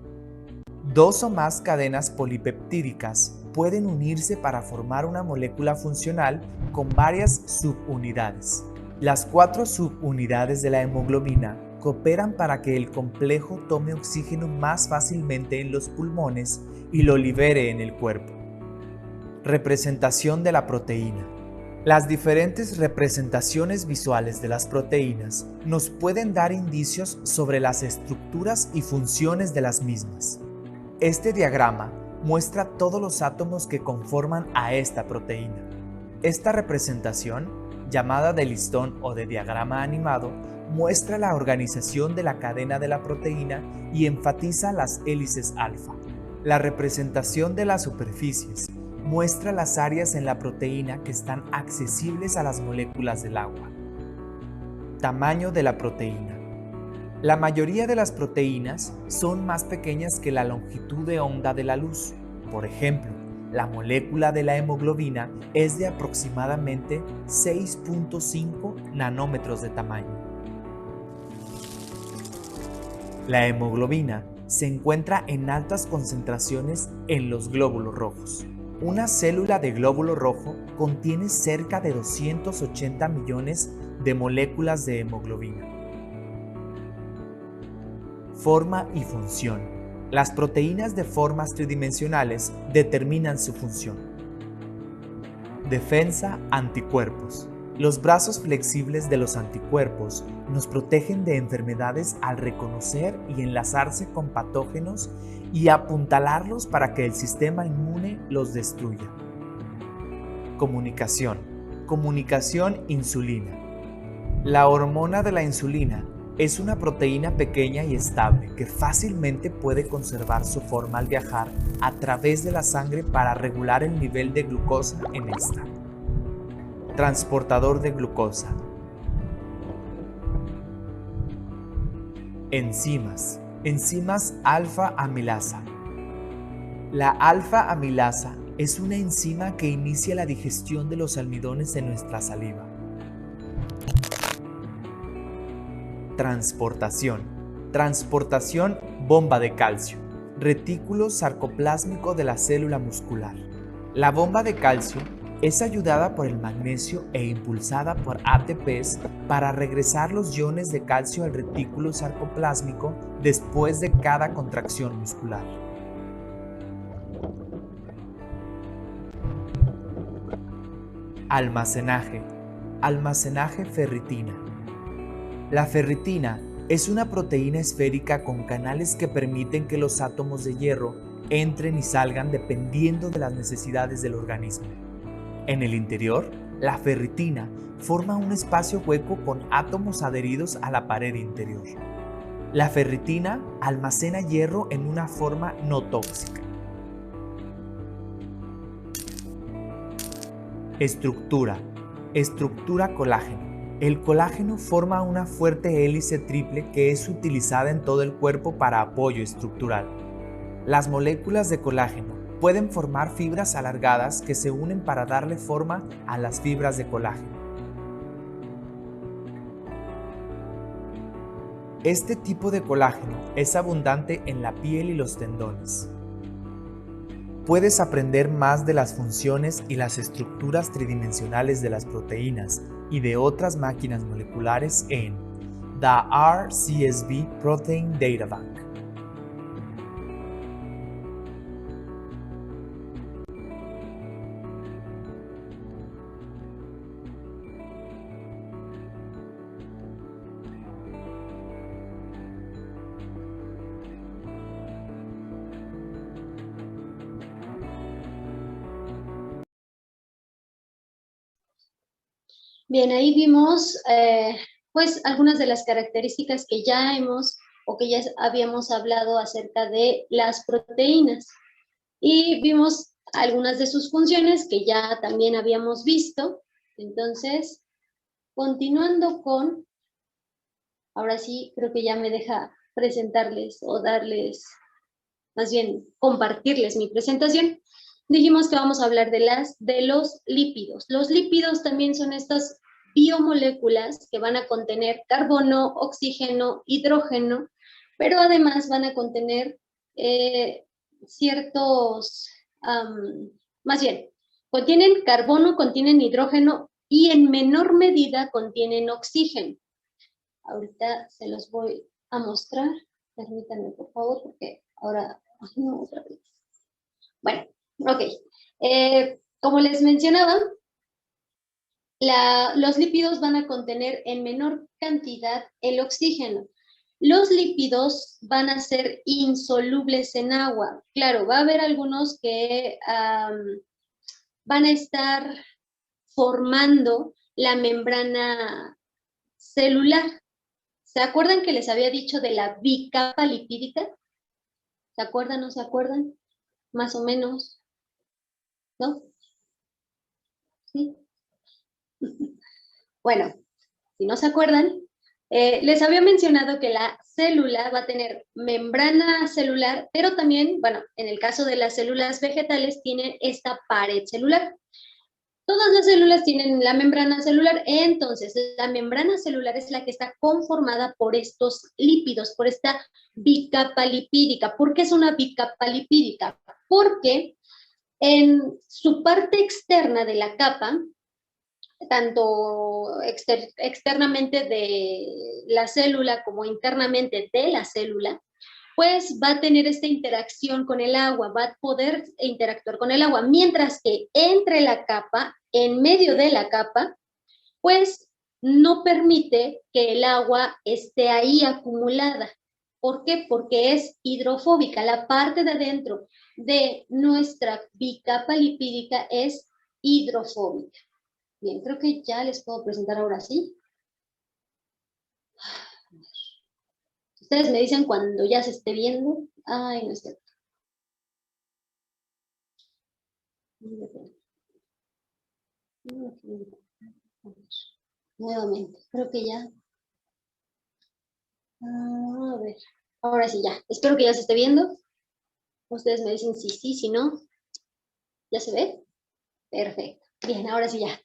Dos o más cadenas polipeptídicas pueden unirse para formar una molécula funcional con varias subunidades. Las 4 subunidades de la hemoglobina cooperan para que el complejo tome oxígeno más fácilmente en los pulmones y lo libere en el cuerpo. Representación de la proteína. Las diferentes representaciones visuales de las proteínas nos pueden dar indicios sobre las estructuras y funciones de las mismas. Este diagrama muestra todos los átomos que conforman a esta proteína. Esta representación, llamada de listón o de diagrama animado, muestra la organización de la cadena de la proteína y enfatiza las hélices alfa. La representación de las superficies muestra las áreas en la proteína que están accesibles a las moléculas del agua. Tamaño de la proteína. La mayoría de las proteínas son más pequeñas que la longitud de onda de la luz. Por ejemplo, la molécula de la hemoglobina es de aproximadamente 6.5 nanómetros de tamaño. La hemoglobina se encuentra en altas concentraciones en los glóbulos rojos. Una célula de glóbulo rojo contiene cerca de 280 millones de moléculas de hemoglobina. Forma y función. Las proteínas de formas tridimensionales determinan su función. Defensa, anticuerpos. Los brazos flexibles de los anticuerpos nos protegen de enfermedades al reconocer y enlazarse con patógenos y apuntalarlos para que el sistema inmune los destruya. Comunicación. Comunicación insulina. La hormona de la insulina es una proteína pequeña y estable que fácilmente puede conservar su forma al viajar a través de la sangre para regular el nivel de glucosa en esta. Transportador de glucosa. Enzimas. Enzimas alfa-amilasa. La alfa-amilasa es una enzima que inicia la digestión de los almidones en nuestra saliva. Transportación. Transportación bomba de calcio. Retículo sarcoplásmico de la célula muscular. La bomba de calcio es ayudada por el magnesio e impulsada por ATPs para regresar los iones de calcio al retículo sarcoplásmico después de cada contracción muscular. Almacenaje. Almacenaje ferritina. La ferritina es una proteína esférica con canales que permiten que los átomos de hierro entren y salgan dependiendo de las necesidades del organismo. En el interior, la ferritina forma un espacio hueco con átomos adheridos a la pared interior. La ferritina almacena hierro en una forma no tóxica. Estructura. Estructura colágeno. El colágeno forma una fuerte hélice triple que es utilizada en todo el cuerpo para apoyo estructural. Las moléculas de colágeno pueden formar fibras alargadas que se unen para darle forma a las fibras de colágeno. Este tipo de colágeno es abundante en la piel y los tendones. Puedes aprender más de las funciones y las estructuras tridimensionales de las proteínas y de otras máquinas moleculares en The RCSB Protein Data Bank. Bien, ahí vimos pues algunas de las características que ya hemos o que ya habíamos hablado acerca de las proteínas y vimos algunas de sus funciones que ya también habíamos visto. Entonces, continuando con, ahora sí creo que ya me deja presentarles o darles, más bien compartirles mi presentación. Dijimos que vamos a hablar de los lípidos. Los lípidos también son estas biomoléculas que van a contener carbono, oxígeno, hidrógeno, pero además van a contener más bien, contienen carbono, contienen hidrógeno y en menor medida contienen oxígeno. Ahorita se los voy a mostrar. Permítanme, por favor, porque ahora... no, otra vez. Bueno. Ok, como les mencionaba, los lípidos van a contener en menor cantidad el oxígeno. Los lípidos van a ser insolubles en agua. Claro, va a haber algunos que van a estar formando la membrana celular. ¿Se acuerdan que les había dicho de la bicapa lipídica? ¿Se acuerdan o no se acuerdan? Más o menos. ¿No? ¿Sí? Bueno, si no se acuerdan, les había mencionado que la célula va a tener membrana celular, pero también, bueno, en el caso de las células vegetales, tienen esta pared celular. Todas las células tienen la membrana celular, entonces la membrana celular es la que está conformada por estos lípidos, por esta bicapa lipídica. ¿Por qué es una bicapa lipídica? Porque en su parte externa de la capa, tanto externamente de la célula como internamente de la célula, pues va a tener esta interacción con el agua, va a poder interactuar con el agua, mientras que entre la capa, en medio de la capa, pues no permite que el agua esté ahí acumulada. ¿Por qué? Porque es hidrofóbica. La parte de adentro de nuestra bicapa lipídica es hidrofóbica. Bien, creo que ya les puedo presentar ahora sí. Ustedes me dicen cuando ya se esté viendo. Ay, no es cierto. Nuevamente, creo que ya. A ver, ahora sí ya. Espero que ya se esté viendo. Ustedes me dicen si sí, si no. ¿Ya se ve? Perfecto. Bien, ahora sí ya.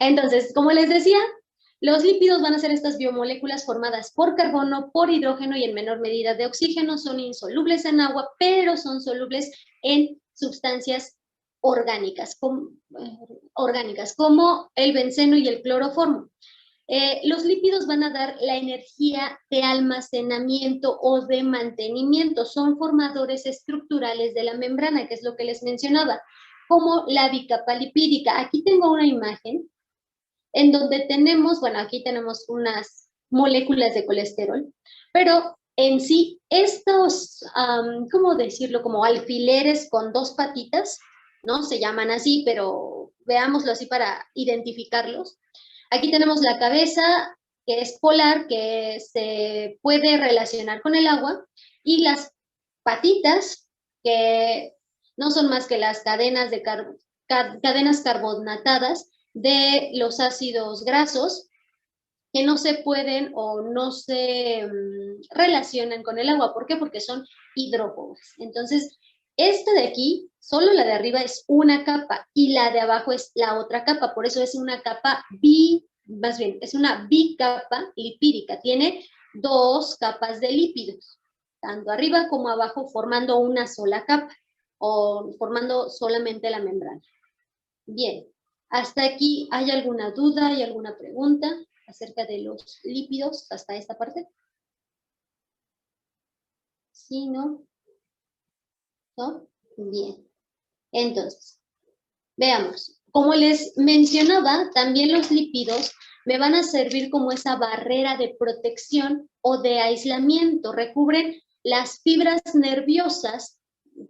Entonces, como les decía, los lípidos van a ser estas biomoléculas formadas por carbono, por hidrógeno y en menor medida de oxígeno. Son insolubles en agua, pero son solubles en sustancias orgánicas, como el benceno y el cloroformo. Los lípidos van a dar la energía de almacenamiento o de mantenimiento. Son formadores estructurales de la membrana, que es lo que les mencionaba, como la bicapa lipídica. Aquí tengo una imagen en donde tenemos, bueno, aquí tenemos unas moléculas de colesterol, pero en sí estos, ¿cómo decirlo? Como alfileres con dos patitas, ¿no? Se llaman así, pero veámoslo así para identificarlos. Aquí tenemos la cabeza, que es polar, que se puede relacionar con el agua, y las patitas, que no son más que las cadenas carbonatadas de los ácidos grasos, que no se pueden o no se relacionan con el agua. ¿Por qué? Porque son hidrófobos. Entonces, esta de aquí, solo la de arriba es una capa y la de abajo es la otra capa. Por eso es una capa más bien, es una bicapa lipídica. Tiene dos capas de lípidos, tanto arriba como abajo, formando una sola capa o formando solamente la membrana. Bien, hasta aquí, ¿hay alguna duda, hay alguna pregunta acerca de los lípidos hasta esta parte? ¿Sí, no? ¿No? Bien. Entonces, veamos. Como les mencionaba, también los lípidos me van a servir como esa barrera de protección o de aislamiento. Recubren las fibras nerviosas,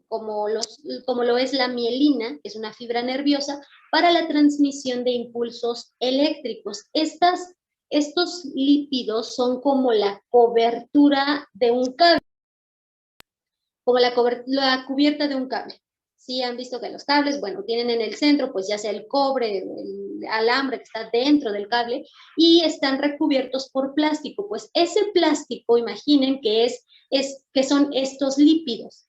como lo es la mielina, que es una fibra nerviosa, para la transmisión de impulsos eléctricos. Estos lípidos son como la cobertura de un cable, como la cubierta de un cable. Sí, han visto que los cables, bueno, tienen en el centro, pues ya sea el cobre, el alambre que está dentro del cable, y están recubiertos por plástico. Pues ese plástico, imaginen que que son estos lípidos.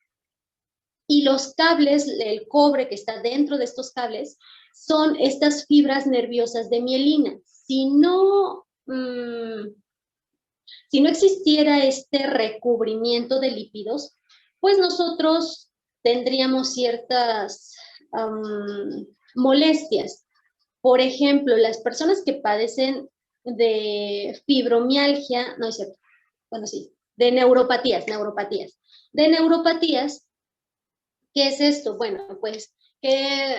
Y los cables, el cobre que está dentro de estos cables, son estas fibras nerviosas de mielina. Si no existiera este recubrimiento de lípidos, pues nosotros tendríamos ciertas molestias. Por ejemplo, las personas que padecen de fibromialgia, no es cierto, bueno, sí, de neuropatías. De neuropatías, ¿qué es esto? Bueno, pues que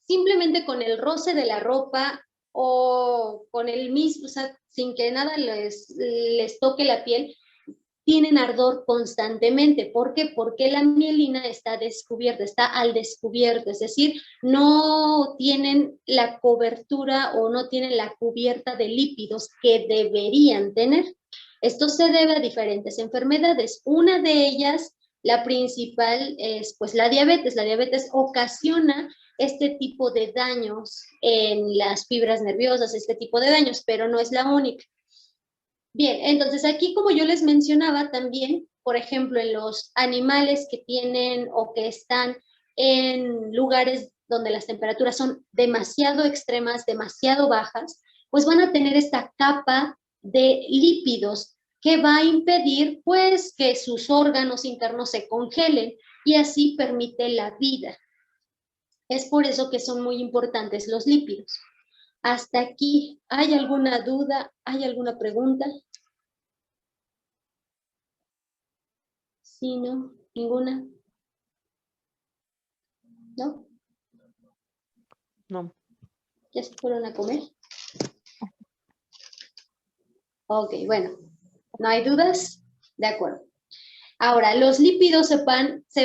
simplemente con el roce de la ropa o con el mismo, o sea, sin que nada les toque la piel, tienen ardor constantemente. ¿Por qué? Porque la mielina está descubierta, está al descubierto, es decir, no tienen la cobertura o no tienen la cubierta de lípidos que deberían tener. Esto se debe a diferentes enfermedades. Una de ellas, la principal, es pues la diabetes. La diabetes ocasiona este tipo de daños en las fibras nerviosas, este tipo de daños, pero no es la única. Bien, entonces aquí como yo les mencionaba también, por ejemplo, en los animales que tienen o que están en lugares donde las temperaturas son demasiado extremas, demasiado bajas, pues van a tener esta capa de lípidos que va a impedir pues que sus órganos internos se congelen y así permite la vida. Es por eso que son muy importantes los lípidos. Hasta aquí, ¿hay alguna duda? ¿Hay alguna pregunta? Sí, no, ninguna. ¿No? No. ¿Ya se fueron a comer? Ok, bueno, ¿no hay dudas? De acuerdo. Ahora, los lípidos se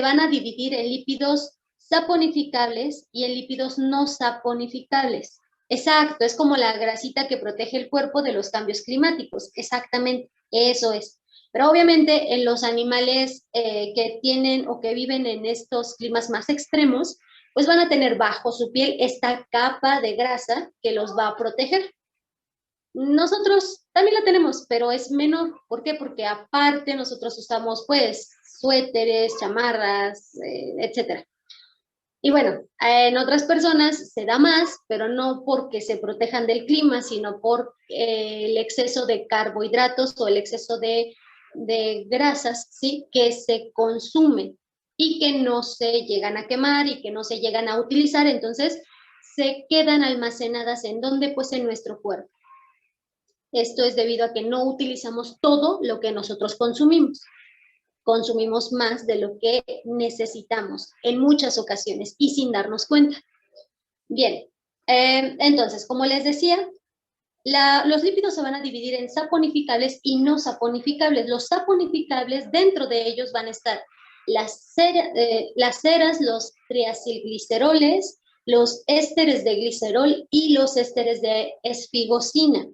van a dividir en lípidos saponificables y en lípidos no saponificables. Exacto, es como la grasita que protege el cuerpo de los cambios climáticos. Exactamente, eso es. Pero obviamente en los animales que tienen o que viven en estos climas más extremos, pues van a tener bajo su piel esta capa de grasa que los va a proteger. Nosotros también la tenemos, pero es menor. ¿Por qué? Porque aparte nosotros usamos pues suéteres, chamarras, etcétera. Y bueno, en otras personas se da más, pero no porque se protejan del clima, sino por el exceso de carbohidratos o el exceso de grasas, ¿sí? Que se consumen y que no se llegan a quemar y que no se llegan a utilizar, entonces se quedan almacenadas ¿en dónde? Pues en nuestro cuerpo. Esto es debido a que no utilizamos todo lo que nosotros consumimos. Consumimos más de lo que necesitamos en muchas ocasiones y sin darnos cuenta. Bien, entonces, como les decía, los lípidos se van a dividir en saponificables y no saponificables. Los saponificables, dentro de ellos van a estar las ceras, los triacilgliceroles, los ésteres de glicerol y los ésteres de esfigosina.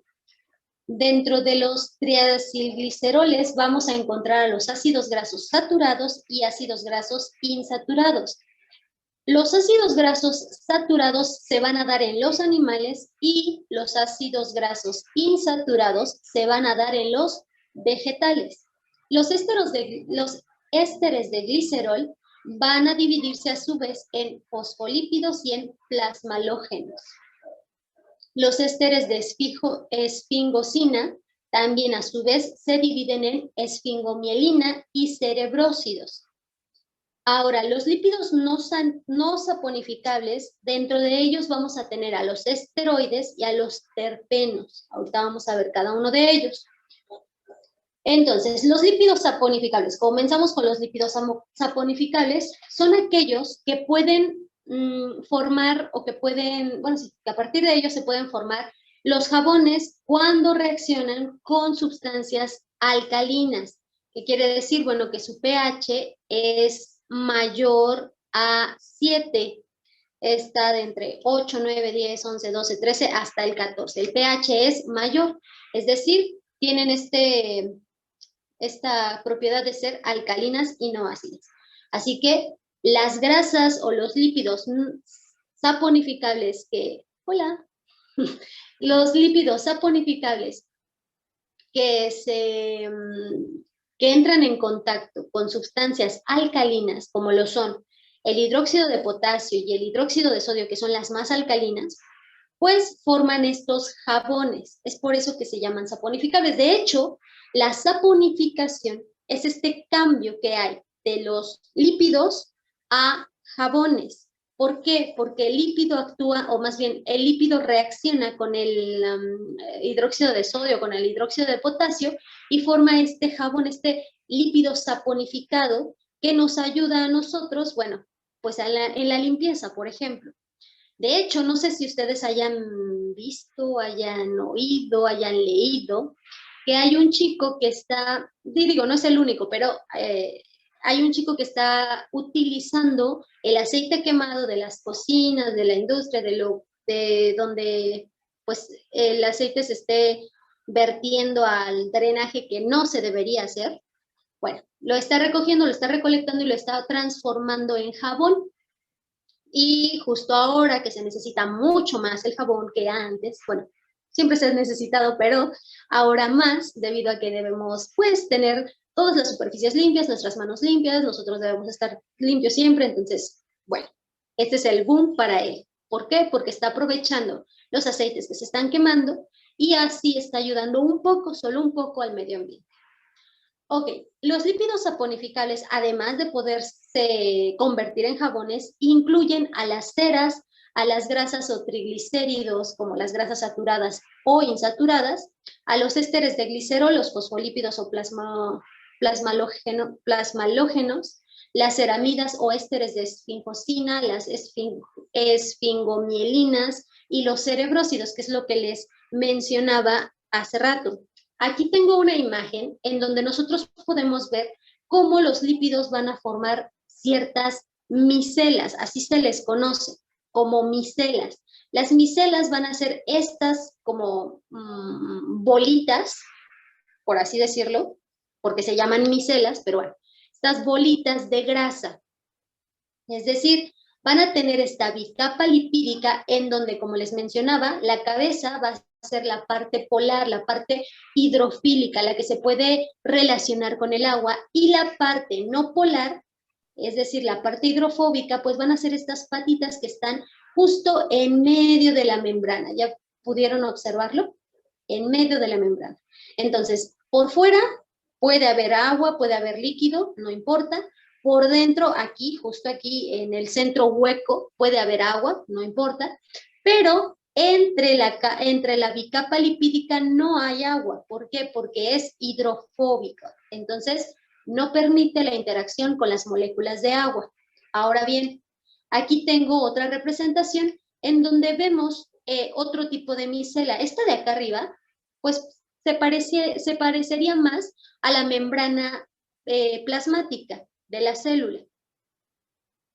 Dentro de los triacilgliceroles vamos a encontrar a los ácidos grasos saturados y ácidos grasos insaturados. Los ácidos grasos saturados se van a dar en los animales y los ácidos grasos insaturados se van a dar en los vegetales. Los ésteres de glicerol van a dividirse a su vez en fosfolípidos y en plasmalógenos. Los ésteres de esfingosina también a su vez se dividen en esfingomielina y cerebrósidos. Ahora, los lípidos no saponificables, dentro de ellos vamos a tener a los esteroides y a los terpenos. Ahorita vamos a ver cada uno de ellos. Entonces, los lípidos saponificables, comenzamos con los lípidos saponificables, son aquellos que pueden formar o que pueden, bueno, sí, que a partir de ellos se pueden formar los jabones cuando reaccionan con sustancias alcalinas. ¿Qué quiere decir? Bueno, que su pH es mayor a 7. Está de entre 8, 9, 10, 11, 12, 13 hasta el 14. El pH es mayor, es decir, tienen esta propiedad de ser alcalinas y no ácidas. Así que las grasas o los lípidos saponificables los lípidos saponificables que entran en contacto con sustancias alcalinas, como lo son el hidróxido de potasio y el hidróxido de sodio, que son las más alcalinas, pues forman estos jabones. Es por eso que se llaman saponificables. De hecho, la saponificación es este cambio que hay de los lípidos a jabones. ¿Por qué? Porque el lípido actúa, o más bien el lípido reacciona con el hidróxido de sodio, con el hidróxido de potasio y forma este jabón, este lípido saponificado que nos ayuda a nosotros, bueno, pues en la limpieza, por ejemplo. De hecho, no sé si ustedes hayan visto, hayan oído, hayan leído, que hay un chico que está, digo, no es el único, pero hay un chico que está utilizando el aceite quemado de las cocinas, de la industria, de donde pues el aceite se esté vertiendo al drenaje que no se debería hacer. Bueno, lo está recogiendo, lo está recolectando y lo está transformando en jabón. Y justo ahora que se necesita mucho más el jabón que antes, bueno, siempre se ha necesitado, pero ahora más, debido a que debemos, pues, tener todas las superficies limpias, nuestras manos limpias, nosotros debemos estar limpios siempre, entonces, bueno, este es el boom para él. ¿Por qué? Porque está aprovechando los aceites que se están quemando y así está ayudando un poco, solo un poco al medio ambiente. Ok, los lípidos saponificables, además de poderse convertir en jabones, incluyen a las ceras, a las grasas o triglicéridos, como las grasas saturadas o insaturadas, a los ésteres de glicerol, los fosfolípidos o plasmalógenos, las ceramidas o ésteres de esfingosina, las esfingomielinas y los cerebrósidos, que es lo que les mencionaba hace rato. Aquí tengo una imagen en donde nosotros podemos ver cómo los lípidos van a formar ciertas micelas, así se les conoce, como micelas. Las micelas van a ser estas como bolitas, por así decirlo, porque se llaman micelas, pero bueno, estas bolitas de grasa. Es decir, van a tener esta bicapa lipídica en donde, como les mencionaba, la cabeza va a ser la parte polar, la parte hidrofílica, la que se puede relacionar con el agua, y la parte no polar, es decir, la parte hidrofóbica, pues van a ser estas patitas que están justo en medio de la membrana. ¿Ya pudieron observarlo? En medio de la membrana. Entonces, por fuera puede haber agua, puede haber líquido, no importa. Por dentro, aquí, justo aquí, en el centro hueco, puede haber agua, no importa. Pero entre la bicapa lipídica no hay agua. ¿Por qué? Porque es hidrofóbica. Entonces, no permite la interacción con las moléculas de agua. Ahora bien, aquí tengo otra representación en donde vemos otro tipo de micela. Esta de acá arriba, pues se parecería más a la membrana plasmática de la célula.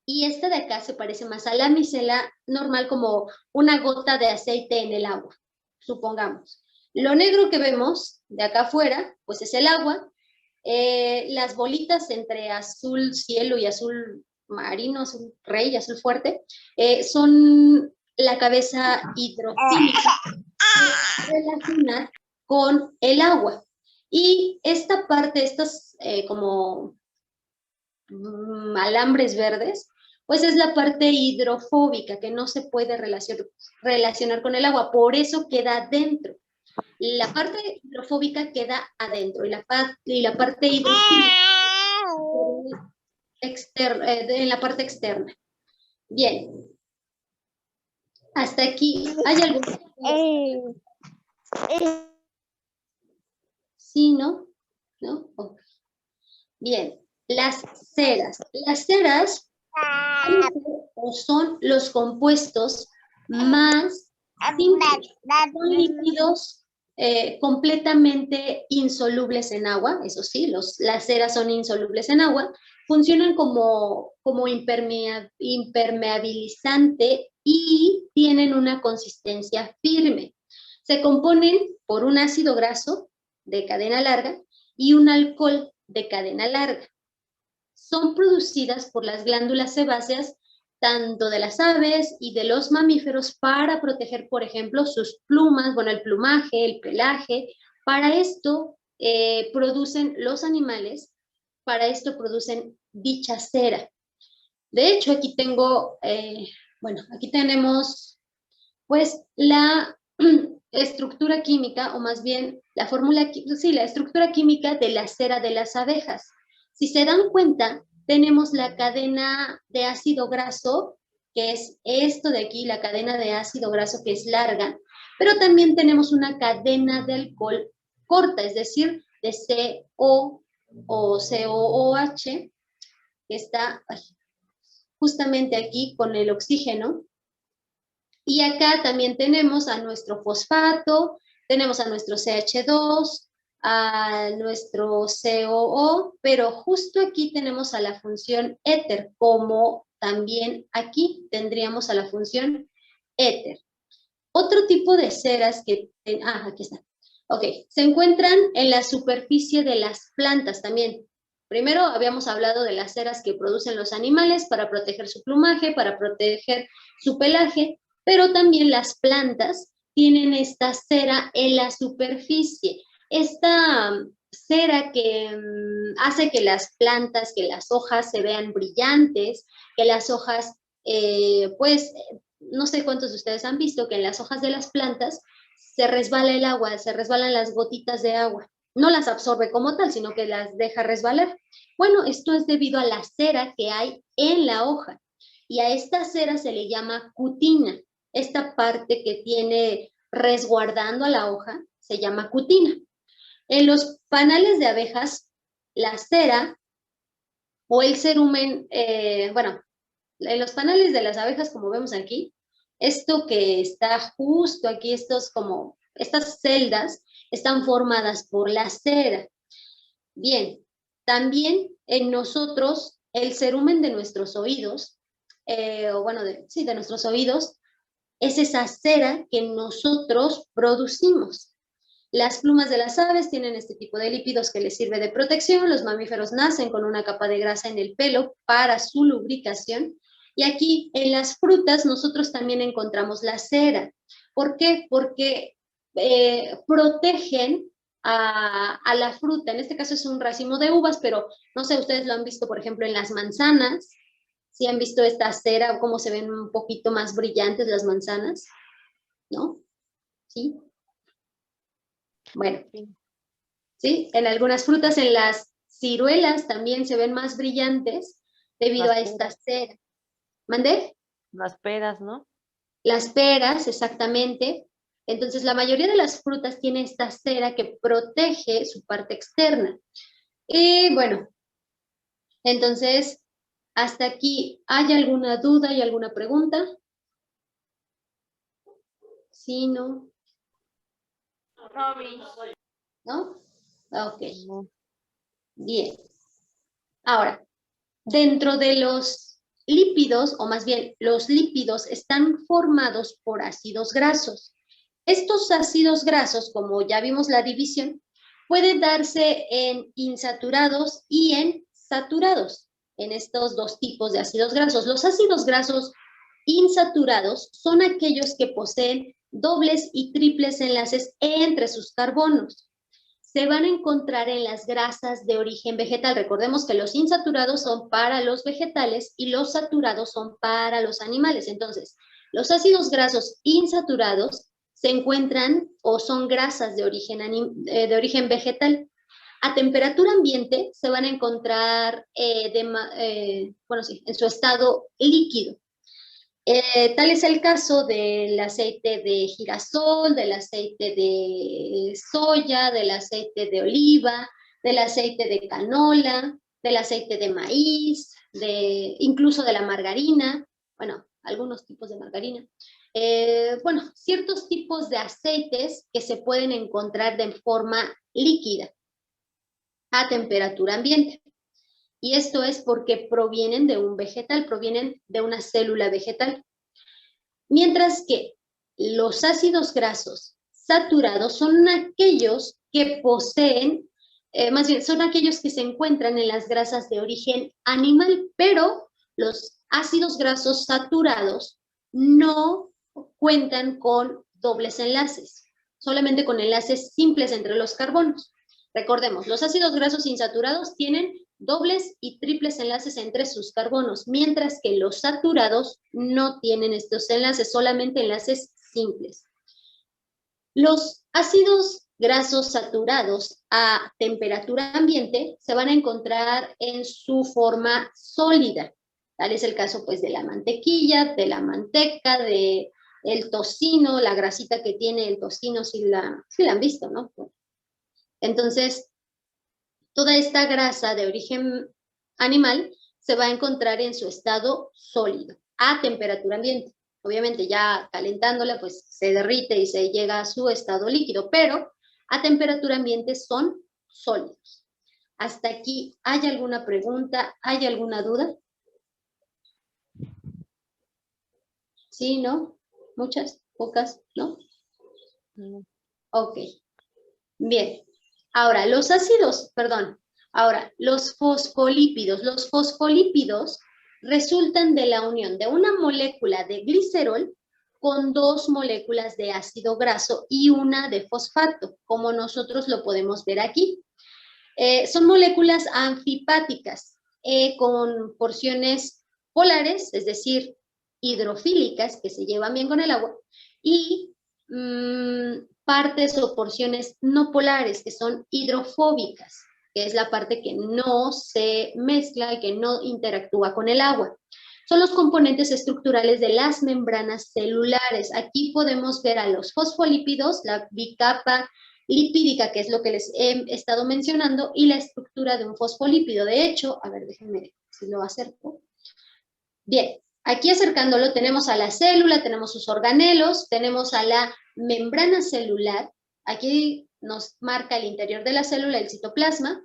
Y esta de acá se parece más a la micela normal, como una gota de aceite en el agua, supongamos. Lo negro que vemos de acá afuera, pues es el agua. Las bolitas entre azul cielo y azul marino, azul rey, azul fuerte, son la cabeza hidrofílica que relaciona con el agua. Y esta parte, estos como alambres verdes, pues es la parte hidrofóbica, que no se puede relacionar con el agua, por eso queda dentro. La parte hidrofóbica queda adentro y la parte hidrofílica en la parte externa. Bien. Hasta aquí. ¿Hay algún? Sí, ¿no? ¿No? Okay. Bien. Las ceras. Las ceras son los compuestos más simples. Son líquidos completamente insolubles en agua, eso sí, las ceras son insolubles en agua, funcionan como impermeabilizante y tienen una consistencia firme. Se componen por un ácido graso de cadena larga y un alcohol de cadena larga. Son producidas por las glándulas sebáceas tanto de las aves y de los mamíferos para proteger, por ejemplo, sus plumas, bueno, el plumaje, el pelaje. Para esto producen los animales, para esto producen dicha cera. De hecho, aquí tengo, aquí tenemos, pues, la estructura química, o más bien la estructura química de la cera de las abejas. Si se dan cuenta, tenemos la cadena de ácido graso, que es esto de aquí, la cadena de ácido graso que es larga, pero también tenemos una cadena de alcohol corta, es decir, de CO o COOH, que está justamente aquí con el oxígeno. Y acá también tenemos a nuestro fosfato, tenemos a nuestro CH2, a nuestro COO, pero justo aquí tenemos a la función éter, como también aquí tendríamos a la función éter. Otro tipo de ceras que, aquí está. Ok, se encuentran en la superficie de las plantas también. primero habíamos hablado de las ceras que producen los animales para proteger su plumaje, para proteger su pelaje, pero también las plantas tienen esta cera en la superficie. Esta cera que hace que las plantas, que las hojas se vean brillantes, que las hojas, pues, no sé cuántos de ustedes han visto que en las hojas de las plantas se resbala el agua, se resbalan las gotitas de agua. No las absorbe como tal, sino que las deja resbalar. Bueno, esto es debido a la cera que hay en la hoja. Y a esta cera se le llama cutina. Esta parte que tiene resguardando a la hoja se llama cutina. En los panales de abejas, la cera o el cerumen, bueno, en los panales de las abejas, como vemos aquí, esto que está justo aquí, estas celdas, están formadas por la cera. Bien, también en nosotros, el cerumen de nuestros oídos, de nuestros oídos, es esa cera que nosotros producimos. Las plumas de las aves tienen este tipo de lípidos que les sirve de protección. Los mamíferos nacen con una capa de grasa en el pelo para su lubricación. Y aquí en las frutas nosotros también encontramos la cera. ¿Por qué? Porque protegen a la fruta. En este caso es un racimo de uvas, pero no sé, ustedes lo han visto, por ejemplo, en las manzanas. ¿Sí han visto esta cera o cómo se ven un poquito más brillantes las manzanas? ¿No? ¿Sí? Bueno, ¿sí? En algunas frutas, en las ciruelas también se ven más brillantes debido a esta cera. ¿Mandé? Las peras, ¿no? Las peras, exactamente. Entonces, la mayoría de las frutas tiene esta cera que protege su parte externa. Y bueno, entonces, hasta aquí, ¿hay alguna duda y alguna pregunta? ¿Sí, no? ¿No? Ok. Bien. Ahora, dentro de los lípidos, o más bien, los lípidos están formados por ácidos grasos. Estos ácidos grasos, como ya vimos la división, pueden darse en insaturados y en saturados, en estos dos tipos de ácidos grasos. Los ácidos grasos insaturados son aquellos que poseen dobles y triples enlaces entre sus carbonos. Se van a encontrar en las grasas de origen vegetal. Recordemos que los insaturados son para los vegetales y los saturados son para los animales. Entonces, los ácidos grasos insaturados se encuentran o son grasas de origen vegetal. A temperatura ambiente se van a encontrar en su estado líquido. Tal es el caso del aceite de girasol, del aceite de soya, del aceite de oliva, del aceite de canola, del aceite de maíz, incluso de la margarina, bueno, algunos tipos de margarina. Ciertos tipos de aceites que se pueden encontrar de forma líquida a temperatura ambiente. Y esto es porque provienen de un vegetal, provienen de una célula vegetal. Mientras que los ácidos grasos saturados son aquellos que poseen, son aquellos que se encuentran en las grasas de origen animal, pero los ácidos grasos saturados no cuentan con dobles enlaces, solamente con enlaces simples entre los carbonos. Recordemos, los ácidos grasos insaturados tienen dobles y triples enlaces entre sus carbonos, mientras que los saturados no tienen estos enlaces, solamente enlaces simples. Los ácidos grasos saturados a temperatura ambiente se van a encontrar en su forma sólida. Tal es el caso pues de la mantequilla, de la manteca, del tocino, la grasita que tiene el tocino, si la han visto, ¿no? Entonces, toda esta grasa de origen animal se va a encontrar en su estado sólido, a temperatura ambiente. Obviamente ya calentándola, pues se derrite y se llega a su estado líquido, pero a temperatura ambiente son sólidos. ¿Hasta aquí hay alguna pregunta? ¿Hay alguna duda? ¿Sí, no? ¿Muchas? ¿Pocas? ¿No? Ok. Bien. Ahora, los ácidos, perdón, Ahora, los fosfolípidos. Los fosfolípidos resultan de la unión de una molécula de glicerol con 2 moléculas de ácido graso y una de fosfato, como nosotros lo podemos ver aquí. Son moléculas anfipáticas con porciones polares, es decir, hidrofílicas, que se llevan bien con el agua, y partes o porciones no polares, que son hidrofóbicas, que es la parte que no se mezcla y que no interactúa con el agua. Son los componentes estructurales de las membranas celulares. Aquí podemos ver a los fosfolípidos, la bicapa lipídica, que es lo que les he estado mencionando, y la estructura de un fosfolípido. De hecho, a ver, déjenme si lo acerco. Bien, aquí acercándolo tenemos a la célula, tenemos sus organelos, tenemos a la membrana celular. Aquí nos marca el interior de la célula, el citoplasma,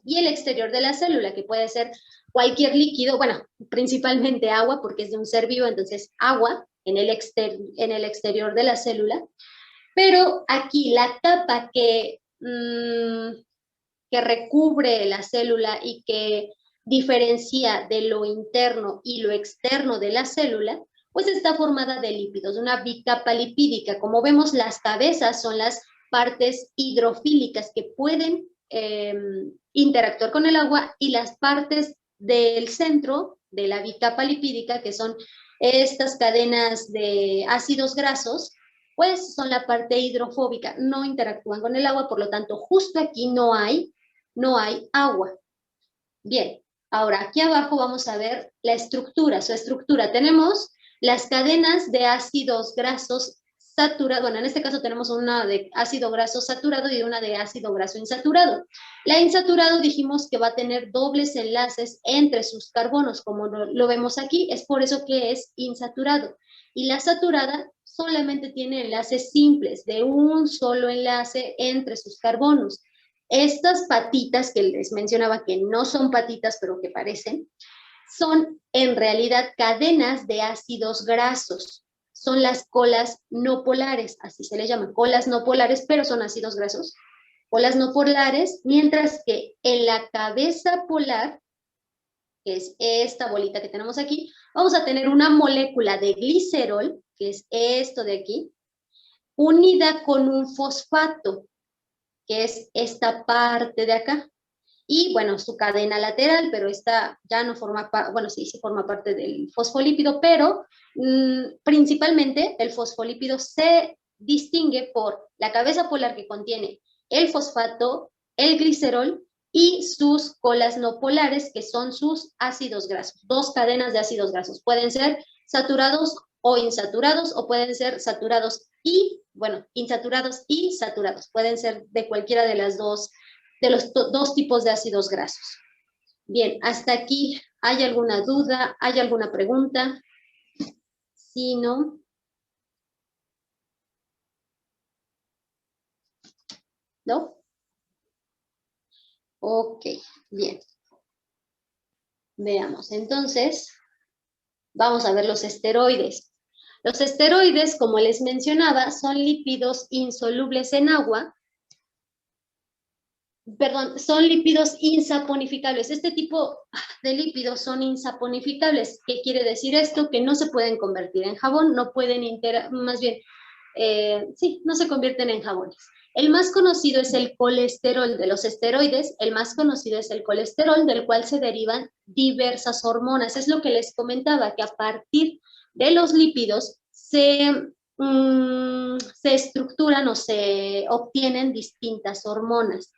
y el exterior de la célula, que puede ser cualquier líquido, bueno, principalmente agua, porque es de un ser vivo, entonces agua en el exterior de la célula. Pero aquí la capa que recubre la célula y que diferencia de lo interno y lo externo de la célula, pues está formada de lípidos, una bicapa lipídica. Como vemos, las cabezas son las partes hidrofílicas que pueden interactuar con el agua, y las partes del centro de la bicapa lipídica, que son estas cadenas de ácidos grasos, pues son la parte hidrofóbica, no interactúan con el agua, por lo tanto, justo aquí no hay agua. Bien, ahora aquí abajo vamos a ver la estructura, su estructura. Tenemos las cadenas de ácidos grasos saturados, bueno, en este caso tenemos una de ácido graso saturado y una de ácido graso insaturado. La insaturado dijimos que va a tener dobles enlaces entre sus carbonos, como lo vemos aquí, es por eso que es insaturado. Y la saturada solamente tiene enlaces simples, de un solo enlace entre sus carbonos. Estas patitas que les mencionaba, que no son patitas, pero que parecen, son en realidad cadenas de ácidos grasos. Son las colas no polares, así se les llama, colas no polares, pero son ácidos grasos. Colas no polares, mientras que en la cabeza polar, que es esta bolita que tenemos aquí, vamos a tener una molécula de glicerol, que es esto de aquí, unida con un fosfato, que es esta parte de acá. Y bueno, su cadena lateral, pero esta ya no forma parte, bueno, sí forma parte del fosfolípido, pero principalmente el fosfolípido se distingue por la cabeza polar, que contiene el fosfato, el glicerol y sus colas no polares, que son sus ácidos grasos. 2 cadenas de ácidos grasos. Pueden ser saturados o insaturados, o pueden ser saturados y, bueno, insaturados y saturados. Pueden ser de cualquiera de las dos, de los 2 tipos de ácidos grasos. Bien, hasta aquí, ¿hay alguna duda? ¿Hay alguna pregunta? Si no. ¿No? Ok, bien. Veamos, entonces, vamos a ver los esteroides. Los esteroides, como les mencionaba, son lípidos insolubles en agua. Perdón, son lípidos insaponificables. Este tipo de lípidos son insaponificables. ¿Qué quiere decir esto? Que no se pueden convertir en jabón, no pueden más bien, sí, no se convierten en jabones. El más conocido es el colesterol. De los esteroides, el más conocido es el colesterol, del cual se derivan diversas hormonas. Es lo que les comentaba, que a partir de los lípidos se estructuran o se obtienen distintas hormonas.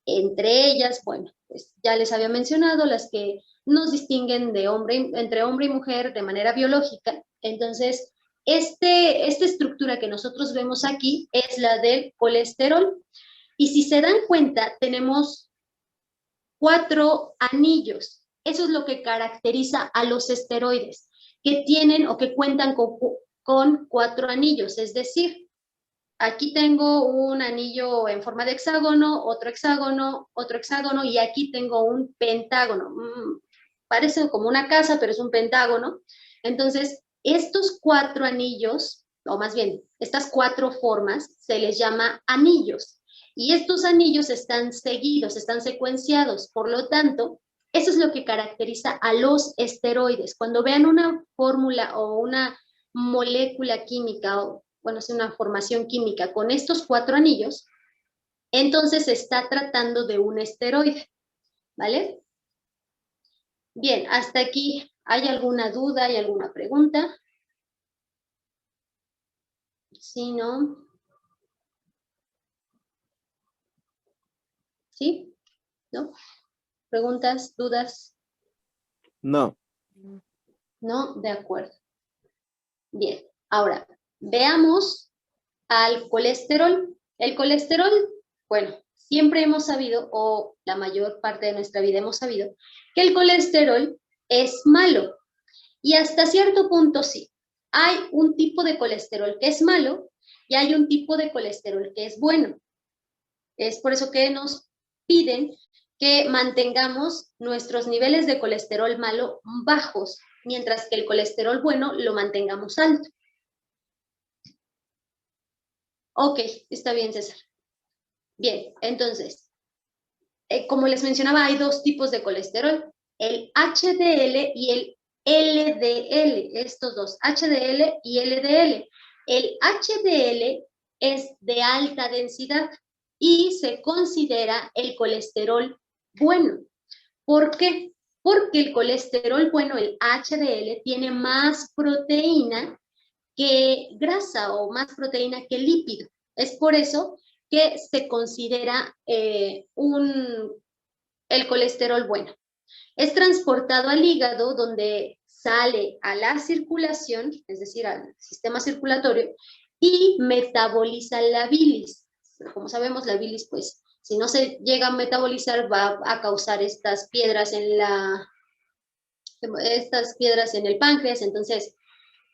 Entre ellas, bueno, pues ya les había mencionado las que nos distinguen de entre hombre y mujer de manera biológica. Entonces, esta estructura que nosotros vemos aquí es la del colesterol. Y si se dan cuenta, tenemos 4 anillos. Eso es lo que caracteriza a los esteroides, que tienen o que cuentan con 4 anillos. Es decir, aquí tengo un anillo en forma de hexágono, otro hexágono, y aquí tengo un pentágono. Parece como una casa, pero es un pentágono. Entonces, estos 4 anillos, o más bien, estas 4 formas, se les llama anillos. Y estos anillos están seguidos, están secuenciados. Por lo tanto, eso es lo que caracteriza a los esteroides. Cuando vean una fórmula o una molécula química, o bueno, es una formación química con estos 4 anillos, entonces se está tratando de un esteroide, ¿vale? Bien, hasta aquí, ¿hay alguna duda, hay alguna pregunta? Sí, ¿no? ¿Sí? ¿No? ¿Preguntas, dudas? No. No, de acuerdo. Bien, ahora, veamos al colesterol. El colesterol, bueno, siempre hemos sabido, o la mayor parte de nuestra vida hemos sabido, que el colesterol es malo. Y hasta cierto punto sí. Hay un tipo de colesterol que es malo y hay un tipo de colesterol que es bueno. Es por eso que nos piden que mantengamos nuestros niveles de colesterol malo bajos, mientras que el colesterol bueno lo mantengamos alto. Ok, está bien, César. Bien, entonces, como les mencionaba, hay 2 tipos de colesterol, el HDL y el LDL, estos 2, HDL y LDL. El HDL es de alta densidad y se considera el colesterol bueno. ¿Por qué? Porque el colesterol bueno, el HDL, tiene más proteína que grasa o más proteína que lípido. Es por eso que se considera el colesterol bueno. Es transportado al hígado, donde sale a la circulación, es decir, al sistema circulatorio, y metaboliza la bilis. Como sabemos, la bilis, pues, si no se llega a metabolizar, va a causar estas piedras en el páncreas. Entonces,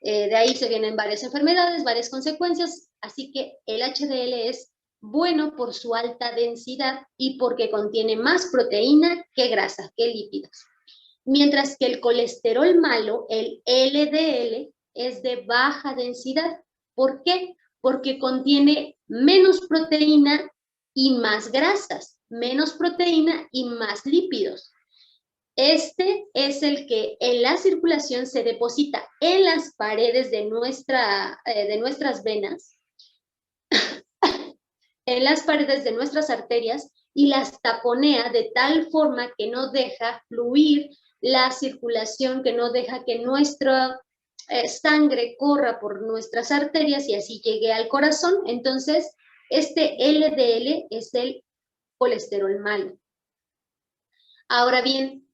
de ahí se vienen varias enfermedades, varias consecuencias, así que el HDL es bueno por su alta densidad y porque contiene más proteína que grasa, que lípidos. Mientras que el colesterol malo, el LDL, es de baja densidad. ¿Por qué? Porque contiene menos proteína y más grasas, menos proteína y más lípidos. Este es el que en la circulación se deposita en las paredes de nuestras venas, en las paredes de nuestras arterias, y las taponea de tal forma que no deja fluir la circulación, que no deja que nuestra sangre corra por nuestras arterias y así llegue al corazón. Entonces, este LDL es el colesterol malo. Ahora bien,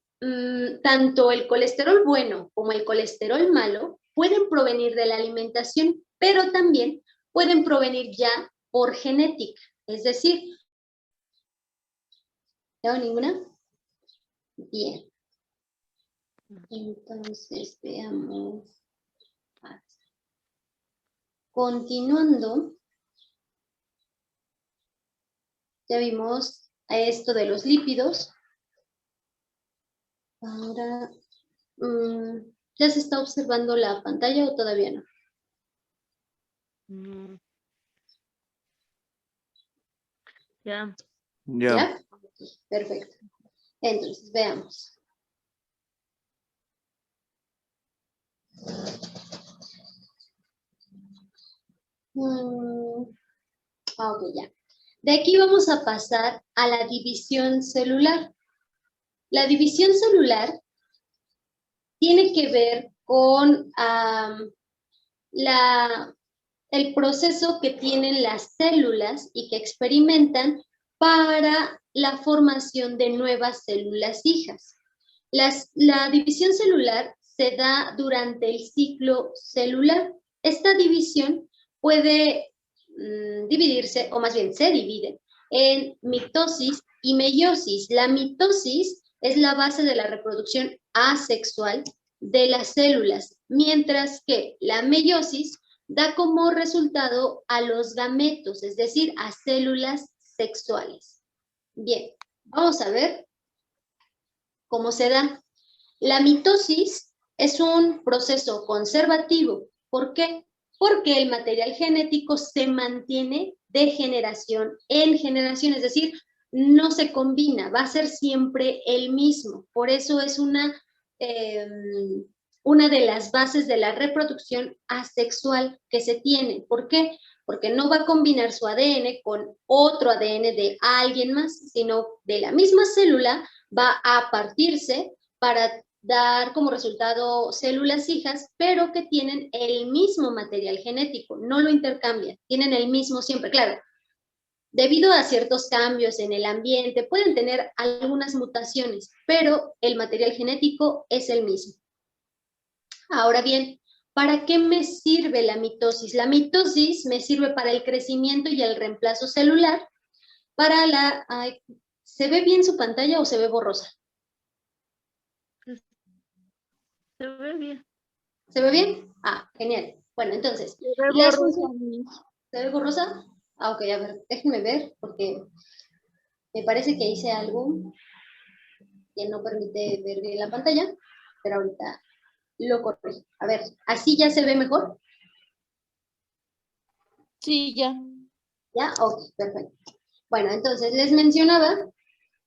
tanto el colesterol bueno como el colesterol malo pueden provenir de la alimentación, pero también pueden provenir ya por genética. Es decir, ¿no ninguna? Bien. Entonces, veamos. Continuando, ya vimos esto de los lípidos. Ahora, ¿ya se está observando la pantalla o todavía no? Ya. ¿Ya? Perfecto. Entonces, veamos. Ok, ya. De aquí vamos a pasar a la división celular. La división celular tiene que ver con el proceso que tienen las células y que experimentan para la formación de nuevas células hijas. La división celular se da durante el ciclo celular. Esta división puede dividirse, o más bien se divide, en mitosis y meiosis. La mitosis es la base de la reproducción asexual de las células, mientras que la meiosis da como resultado a los gametos, es decir, a células sexuales. Bien, vamos a ver cómo se da. La mitosis es un proceso conservativo. ¿Por qué? Porque el material genético se mantiene de generación en generación, es decir, no se combina, va a ser siempre el mismo. Por eso es una de las bases de la reproducción asexual que se tiene. ¿Por qué? Porque no va a combinar su ADN con otro ADN de alguien más, sino de la misma célula va a partirse para dar como resultado células hijas, pero que tienen el mismo material genético, no lo intercambian, tienen el mismo siempre. Claro, debido a ciertos cambios en el ambiente, pueden tener algunas mutaciones, pero el material genético es el mismo. Ahora bien, ¿para qué me sirve la mitosis? La mitosis me sirve para el crecimiento y el reemplazo celular, para la... Ay, ¿se ve bien su pantalla o se ve borrosa? Se ve bien. ¿Se ve bien? Ah, genial. Bueno, entonces, Se ve las borrosa, funciones... ¿Se ve borrosa? Ah, ok, a ver, déjenme ver, porque me parece que hice algo que no permite ver bien la pantalla, pero ahorita lo corrijo. A ver, ¿así ya se ve mejor? Sí, ya. ¿Ya? Ok, perfecto. Bueno, entonces les mencionaba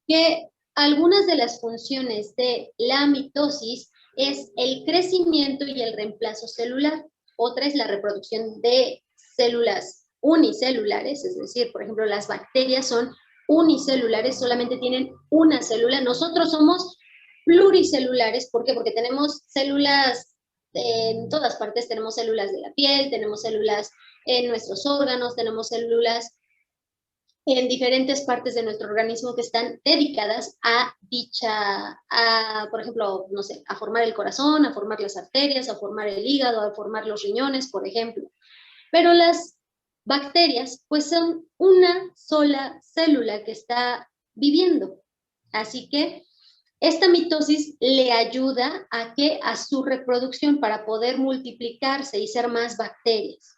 que algunas de las funciones de la mitosis es el crecimiento y el reemplazo celular. Otra es la reproducción de células unicelulares, es decir, por ejemplo, las bacterias son unicelulares, solamente tienen una célula. Nosotros somos pluricelulares, ¿por qué? Porque tenemos células en todas partes, tenemos células de la piel, tenemos células en nuestros órganos, tenemos células en diferentes partes de nuestro organismo que están dedicadas a por ejemplo, no sé, a formar el corazón, a formar las arterias, a formar el hígado, a formar los riñones, por ejemplo. Pero las bacterias, pues son una sola célula que está viviendo. Así que esta mitosis le ayuda a su reproducción para poder multiplicarse y ser más bacterias.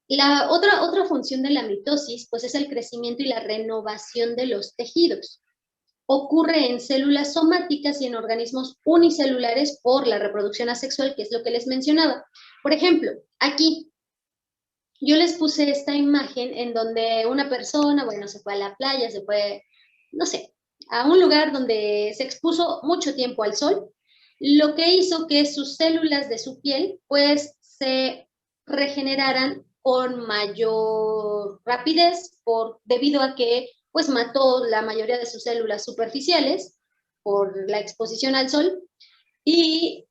La otra función de la mitosis, pues es el crecimiento y la renovación de los tejidos. Ocurre en células somáticas y en organismos unicelulares por la reproducción asexual, que es lo que les mencionaba. Por ejemplo, aquí yo les puse esta imagen en donde una persona, bueno, se fue a la playa, se fue, no sé, a un lugar donde se expuso mucho tiempo al sol, lo que hizo que sus células de su piel, pues, se regeneraran con mayor rapidez debido a que pues mató la mayoría de sus células superficiales por la exposición al sol y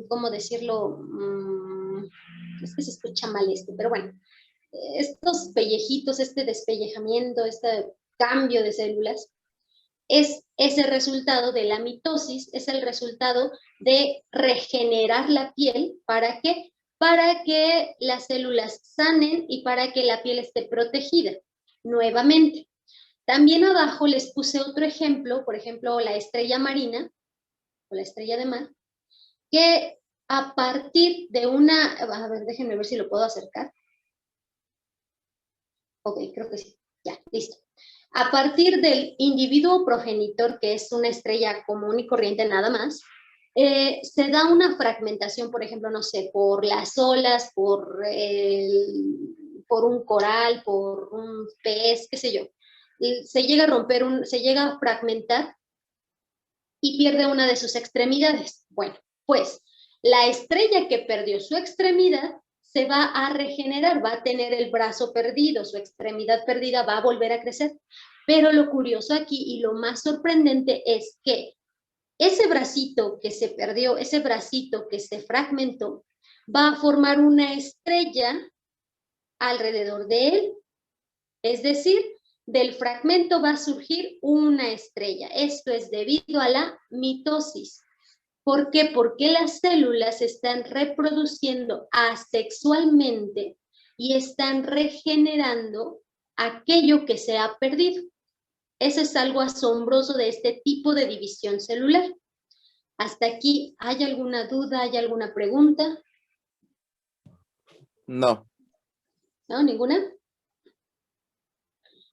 ¿cómo decirlo? Es que se escucha mal pero bueno, estos pellejitos, este despellejamiento, este cambio de células, es ese resultado de la mitosis, es el resultado de regenerar la piel. ¿Para qué? Para que las células sanen y para que la piel esté protegida nuevamente. También abajo les puse otro ejemplo, por ejemplo, la estrella marina o la estrella de mar, que a partir de a ver, déjenme ver si lo puedo acercar. Ok, creo que sí. Ya, listo. A partir del individuo progenitor, que es una estrella común y corriente nada más, se da una fragmentación, por ejemplo, no sé, por las olas, por un coral, por un pez, qué sé yo. Se llega a romper, se llega a fragmentar y pierde una de sus extremidades. Bueno, pues la estrella que perdió su extremidad se va a regenerar, va a tener el brazo perdido, su extremidad perdida va a volver a crecer. Pero lo curioso aquí y lo más sorprendente es que ese bracito que se perdió, ese bracito que se fragmentó, va a formar una estrella alrededor de él. Es decir, del fragmento va a surgir una estrella. Esto es debido a la mitosis. ¿Por qué? Porque las células se están reproduciendo asexualmente y están regenerando aquello que se ha perdido. Eso es algo asombroso de este tipo de división celular. Hasta aquí, ¿hay alguna duda? ¿Hay alguna pregunta? No. ¿No? ¿Ninguna?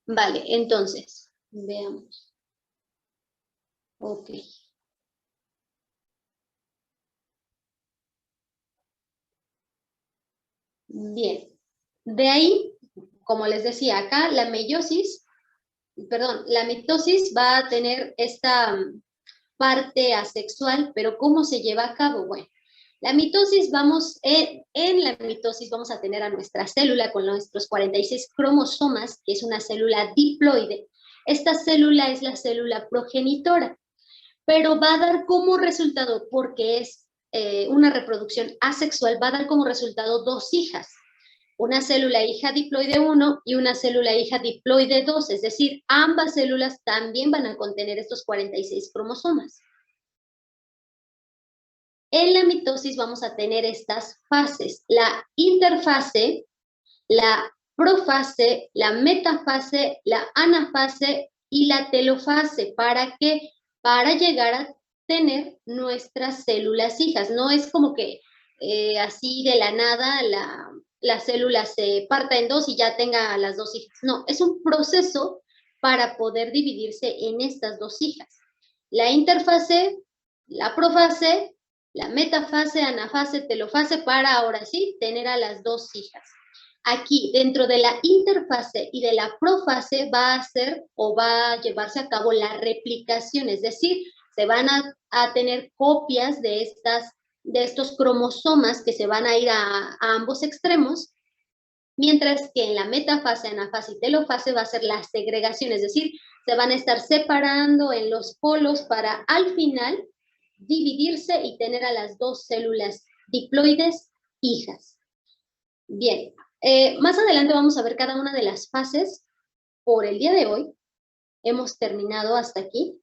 Vale, entonces, veamos. Ok. Bien. De ahí, como les decía, acá la mitosis va a tener esta parte asexual, pero ¿cómo se lleva a cabo? Bueno, la mitosis en la mitosis vamos a tener a nuestra célula con nuestros 46 cromosomas, que es una célula diploide. Esta célula es la célula progenitora, pero va a dar como resultado, porque es una reproducción asexual, va a dar como resultado dos hijas. Una célula hija diploide 1 y una célula hija diploide 2, es decir, ambas células también van a contener estos 46 cromosomas. En la mitosis vamos a tener estas fases, la interfase, la profase, la metafase, la anafase y la telofase. ¿Para qué? Para llegar a tener nuestras células hijas. No es como que así de la nada la célula se parta en dos y ya tenga las dos hijas. No, es un proceso para poder dividirse en estas dos hijas. La interfase, la profase, la metafase, anafase, telofase, para ahora sí tener a las dos hijas. Aquí, dentro de la interfase y de la profase, va a hacer o va a llevarse a cabo la replicación, es decir, se van a tener copias de estos cromosomas que se van a ir a ambos extremos, mientras que en la metafase, anafase y telofase va a ser la segregación, es decir, se van a estar separando en los polos para al final dividirse y tener a las dos células diploides hijas. Bien, más adelante vamos a ver cada una de las fases. Por el día de hoy hemos terminado hasta aquí.